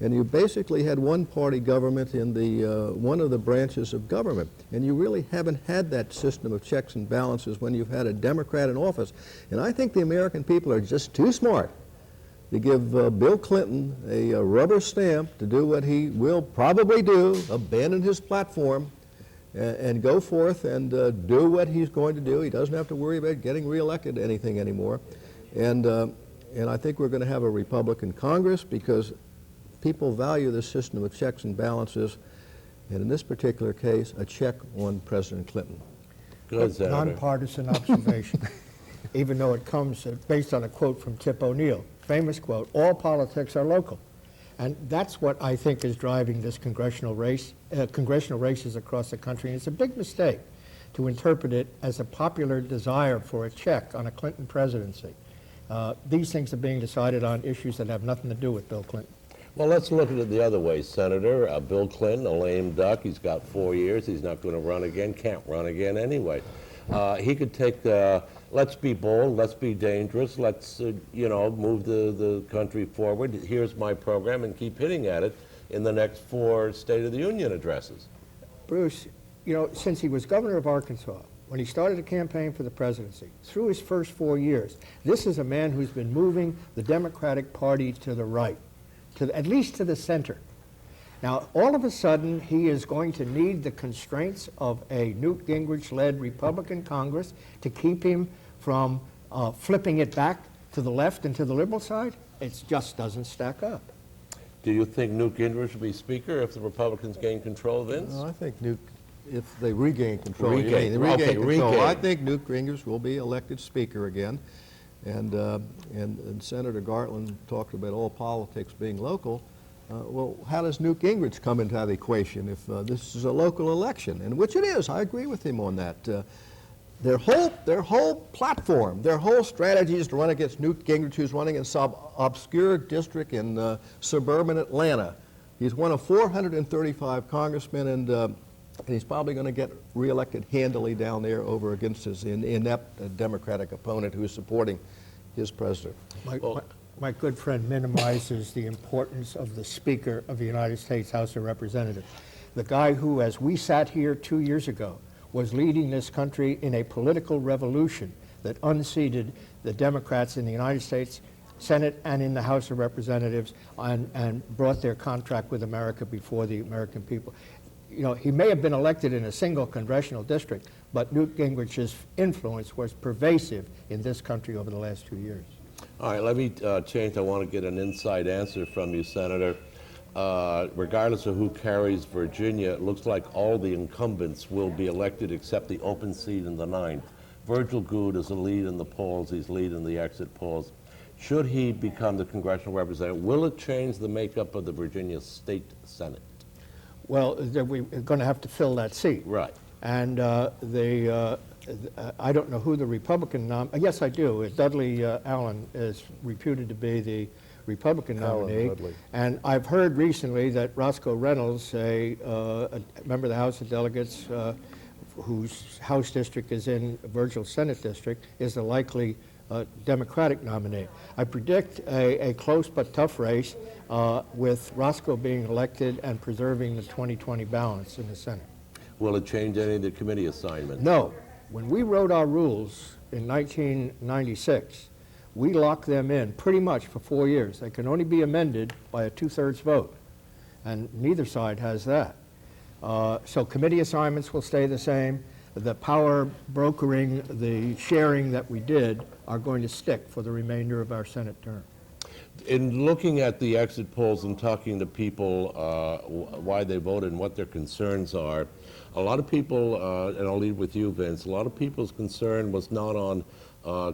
And you basically had one-party government in the one of the branches of government. And you really haven't had that system of checks and balances when you've had a Democrat in office. And I think the American people are just too smart to give Bill Clinton a rubber stamp to do what he will probably do, abandon his platform, and go forth and do what he's going to do. He doesn't have to worry about getting reelected to anything anymore. And I think we're going to have a Republican Congress because people value the system of checks and balances, and in this particular case, a check on President Clinton. Good, Senator. Nonpartisan observation, even though it comes based on a quote from Tip O'Neill. Famous quote, all politics are local. And that's what I think is driving this congressional races across the country. And it's a big mistake to interpret it as a popular desire for a check on a Clinton presidency. These things are being decided on issues that have nothing to do with Bill Clinton. Well, let's look at it the other way, Senator. Bill Clinton, a lame duck. He's got 4 years. He's not going to run again, can't run again anyway. He could take, let's be bold, let's be dangerous, let's, move the country forward. Here's my program, and keep hitting at it in the next 4 State of the Union addresses. Bruce, since he was governor of Arkansas, when he started a campaign for the presidency, through his first 4 years, this is a man who's been moving the Democratic Party to the right. at least to the center. Now, all of a sudden, he is going to need the constraints of a Newt Gingrich-led Republican Congress to keep him from flipping it back to the left and to the liberal side. It just doesn't stack up. Do you think Newt Gingrich will be Speaker if the Republicans gain control, Vince? I think Newt, if they regain control, Regain. I think Newt Gingrich will be elected Speaker again. And Senator Garland talked about all politics being local. Well, how does Newt Gingrich come into the equation if this is a local election? And which it is. I agree with him on that. Their whole platform, their whole strategy is to run against Newt Gingrich, who's running in some obscure district in suburban Atlanta. He's one of 435 congressmen, and he's probably going to get reelected handily down there over against his inept Democratic opponent who's supporting his president. My good friend minimizes the importance of the Speaker of the United States House of Representatives. The guy who, as we sat here 2 years ago, was leading this country in a political revolution that unseated the Democrats in the United States Senate and in the House of Representatives and brought their contract with America before the American people. You know, he may have been elected in a single congressional district, but Newt Gingrich's influence was pervasive in this country over the last 2 years. All right, let me change. I want to get an inside answer from you, Senator. Regardless of who carries Virginia, it looks like all the incumbents will be elected except the open seat in the 9th. Virgil Goode is a lead in the polls. He's lead in the exit polls. Should he become the congressional representative, will it change the makeup of the Virginia State Senate? Well, we're going to have to fill that seat. Right. And I don't know who the Republican yes, I do. Dudley Allen is reputed to be the Republican nominee. And I've heard recently that Roscoe Reynolds, a member of the House of Delegates whose House district is in Virgil's Senate district, is the likely Democratic nominee. I predict a close but tough race with Roscoe being elected and preserving the 20-20 balance in the Senate. Will it change any of the committee assignments? No. When we wrote our rules in 1996, we locked them in pretty much for 4 years. They can only be amended by a 2/3 vote, and neither side has that. So committee assignments will stay the same. The power brokering, the sharing that we did are going to stick for the remainder of our Senate term. In looking at the exit polls and talking to people why they voted and what their concerns are, a lot of people, and I'll lead with you, Vince, a lot of people's concern was not on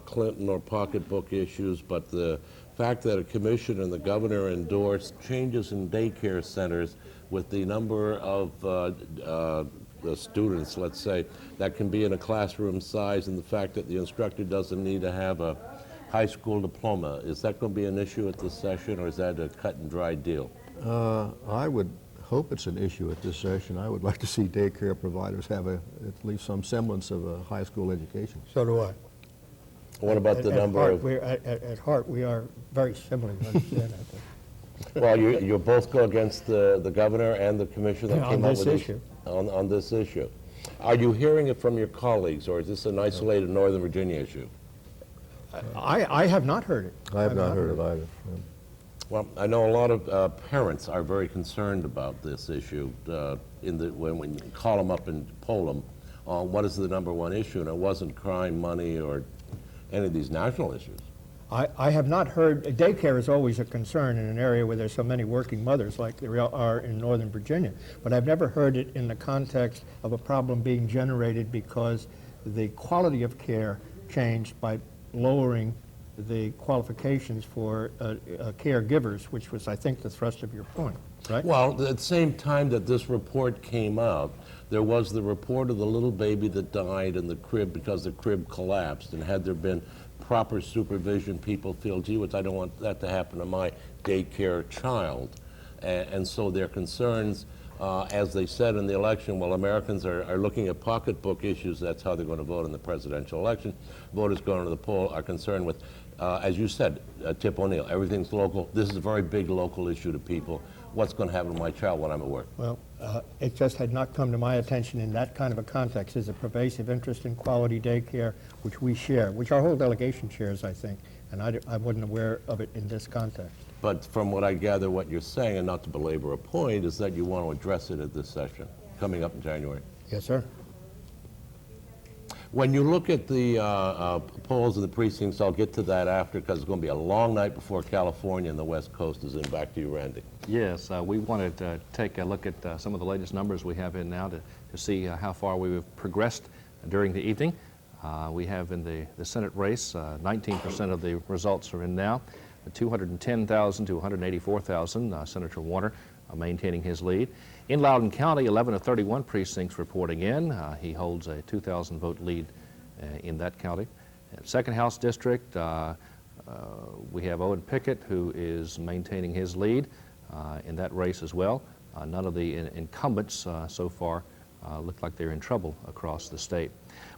Clinton or pocketbook issues, but the fact that a commission and the governor endorsed changes in daycare centers with the number of the students, let's say, that can be in a classroom size, and the fact that the instructor doesn't need to have a high school diploma. Is that going to be an issue at this session, or is that a cut and dry deal? I would hope it's an issue at this session. I would like to see daycare providers have at least some semblance of a high school education. So do I. What about the number of... At heart, we are very similar. Well, you both go against the governor and the commission that came up with this issue. On this issue. Are you hearing it from your colleagues, or is this an isolated Northern Virginia issue? I have not heard it. I have not heard it either. Yeah. Well, I know a lot of parents are very concerned about this issue when you call them up and poll them on what is the #1 issue, and it wasn't crime, money, or any of these national issues. I have not heard, daycare is always a concern in an area where there's so many working mothers like there are in Northern Virginia, but I've never heard it in the context of a problem being generated because the quality of care changed by lowering the qualifications for caregivers, which was, I think, the thrust of your point, right? Well, at the same time that this report came out, there was the report of the little baby that died in the crib because the crib collapsed, and had there been proper supervision, people feel, gee, I don't want that to happen to my daycare child. And so their concerns, as they said in the election, well, Americans are looking at pocketbook issues, that's how they're going to vote in the presidential election. Voters going to the poll are concerned with, as you said, Tip O'Neill, everything's local. This is a very big local issue to people. What's going to happen to my child when I'm at work? Well, it just had not come to my attention in that kind of a context. There's a pervasive interest in quality daycare, which we share, which our whole delegation shares, I think, And I wasn't aware of it in this context. But from what I gather, what you're saying, and not to belabor a point, is that you want to address it at this session coming up in January. Yes, sir. When you look at the polls in the precincts, I'll get to that after, because it's going to be a long night before California and the West Coast is in. Back to you, Randy. Yes, we wanted to take a look at some of the latest numbers we have in now to see how far we've progressed during the evening. We have in the Senate race, 19% of the results are in now. 210,000 to 184,000, Senator Warner maintaining his lead. In Loudoun County, 11 of 31 precincts reporting in. He holds a 2,000 vote lead in that county. Second House District, we have Owen Pickett, who is maintaining his lead in that race as well. None of the incumbents so far look like they're in trouble across the state.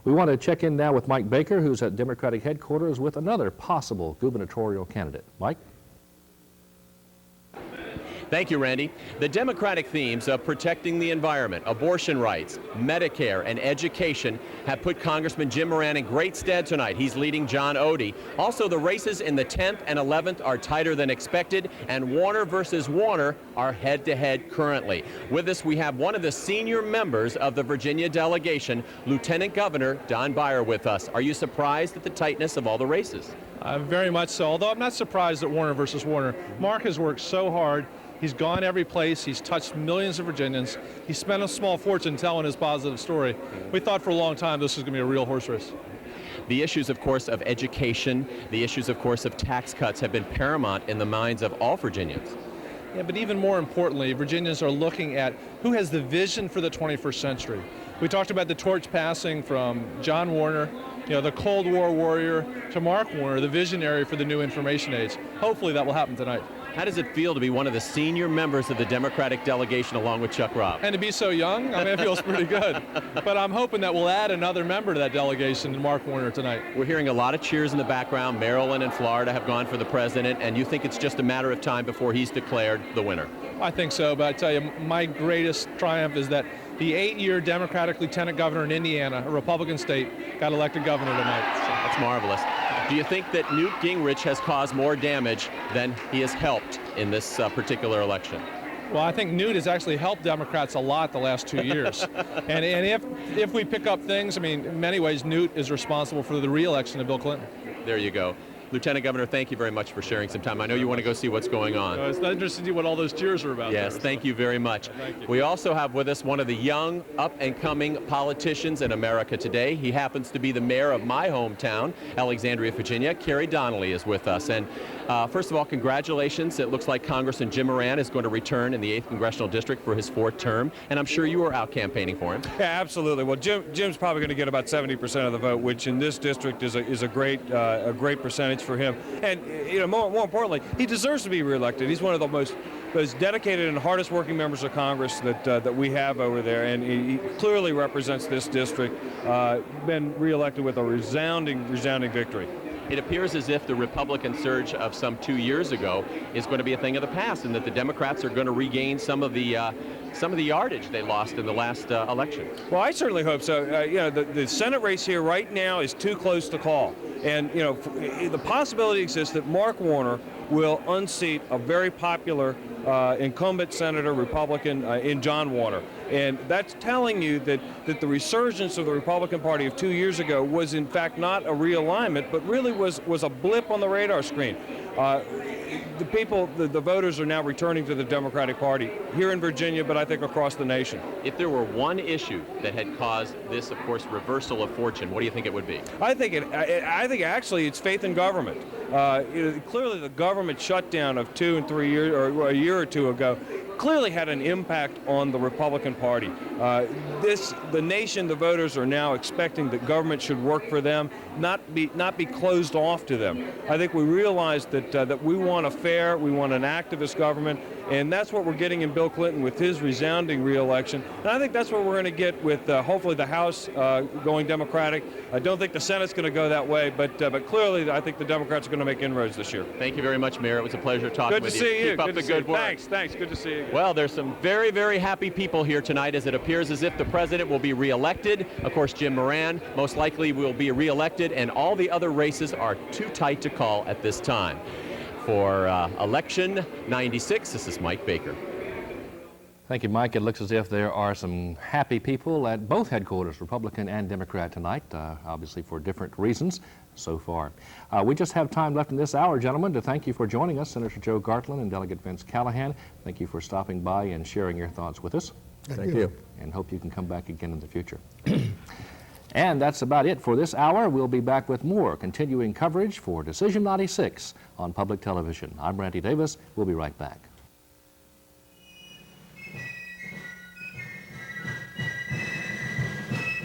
We want to check in now with Mike Baker, who's at Democratic headquarters with another possible gubernatorial candidate. Mike? Thank you, Randy. The Democratic themes of protecting the environment, abortion rights, Medicare, and education have put Congressman Jim Moran in great stead tonight. He's leading John Odie. Also, the races in the 10th and 11th are tighter than expected, and Warner versus Warner are head-to-head currently. With us, we have one of the senior members of the Virginia delegation, Lieutenant Governor Don Beyer, with us. Are you surprised at the tightness of all the races? Very much so, although I'm not surprised at Warner versus Warner. Mark has worked so hard. He's gone every place. He's touched millions of Virginians. He spent a small fortune telling his positive story. We thought for a long time this was going to be a real horse race. The issues, of course, of education, the issues, of course, of tax cuts have been paramount in the minds of all Virginians. Yeah, but even more importantly, Virginians are looking at who has the vision for the 21st century. We talked about the torch passing from John Warner, the Cold War warrior, to Mark Warner, the visionary for the new information age. Hopefully that will happen tonight. How does it feel to be one of the senior members of the Democratic delegation along with Chuck Robb? And to be so young, I mean, it feels pretty good. But I'm hoping that we'll add another member to that delegation, Mark Warner, tonight. We're hearing a lot of cheers in the background. Maryland and Florida have gone for the president, and you think it's just a matter of time before he's declared the winner? I think so, but I tell you, my greatest triumph is that the 8-year Democratic lieutenant governor in Indiana, a Republican state, got elected governor tonight. That's marvelous. Do you think that Newt Gingrich has caused more damage than he has helped in this particular election? Well, I think Newt has actually helped Democrats a lot the last 2 years. and if we pick up things, I mean, in many ways, Newt is responsible for the re-election of Bill Clinton. There you go. Lieutenant Governor, thank you very much for sharing some time. I know you want to go see what's going on. It's interesting to see what all those cheers are about. Yes, thank you very much. Thank you. We also have with us one of the young, up-and-coming politicians in America today. He happens to be the mayor of my hometown, Alexandria, Virginia. Kerry Donnelly is with us. And first of all, congratulations. It looks like Congressman Jim Moran is going to return in the 8th Congressional District for his 4th term. And I'm sure you were out campaigning for him. Yeah, absolutely. Well, Jim's probably going to get about 70% of the vote, which in this district is a great percentage for him. And more importantly, he deserves to be reelected. He's one of the most dedicated and hardest working members of Congress that we have over there, and he clearly represents this district. Been reelected with a resounding victory. It appears as if the Republican surge of some 2 years ago is going to be a thing of the past, and that the Democrats are going to regain some of the yardage they lost in the last election. Well, I certainly hope so. The Senate race here right now is too close to call, and the possibility exists that Mark Warner will unseat a very popular incumbent senator, Republican, in John Warner. And that's telling you that the resurgence of the Republican Party of 2 years ago was in fact not a realignment, but really was a blip on the radar screen. The voters are now returning to the Democratic Party here in Virginia, but I think across the nation. If there were one issue that had caused this, of course, reversal of fortune, what do you think it would be? I think actually it's faith in government. Clearly the government shutdown of 2 and 3 years, or a year or two ago, clearly had an impact on the Republican Party. The nation, the voters are now expecting that government should work for them, not be closed off to them. I think we realized that we want a fair, we want an activist government, and that's what we're getting in Bill Clinton with his resounding re-election. And I think that's what we're going to get with hopefully the House going Democratic. I don't think the Senate's going to go that way, but clearly I think the Democrats are going to make inroads this year. Thank you very much, Mayor. It was a pleasure talking with you. Good to see you. Keep up the good work. Thanks. Good to see you again. Well, there's some very, very happy people here tonight, as it appears as if the president will be reelected. Of course, Jim Moran most likely will be reelected, and all the other races are too tight to call at this time. For election 96, this is Mike Baker. Thank you, Mike. It looks as if there are some happy people at both headquarters, Republican and Democrat, tonight, obviously for different reasons so far. We just have time left in this hour, gentlemen, to thank you for joining us, Senator Joe Gartland and Delegate Vince Callahan. Thank you for stopping by and sharing your thoughts with us. Thank you. And hope you can come back again in the future. And that's about it for this hour. We'll be back with more continuing coverage for Decision 96 on public television. I'm Randy Davis. We'll be right back.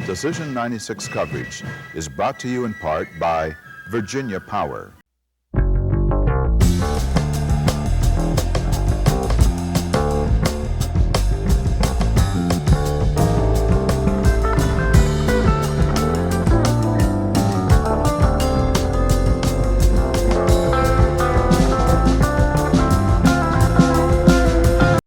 Decision 96 coverage is brought to you in part by Virginia Power.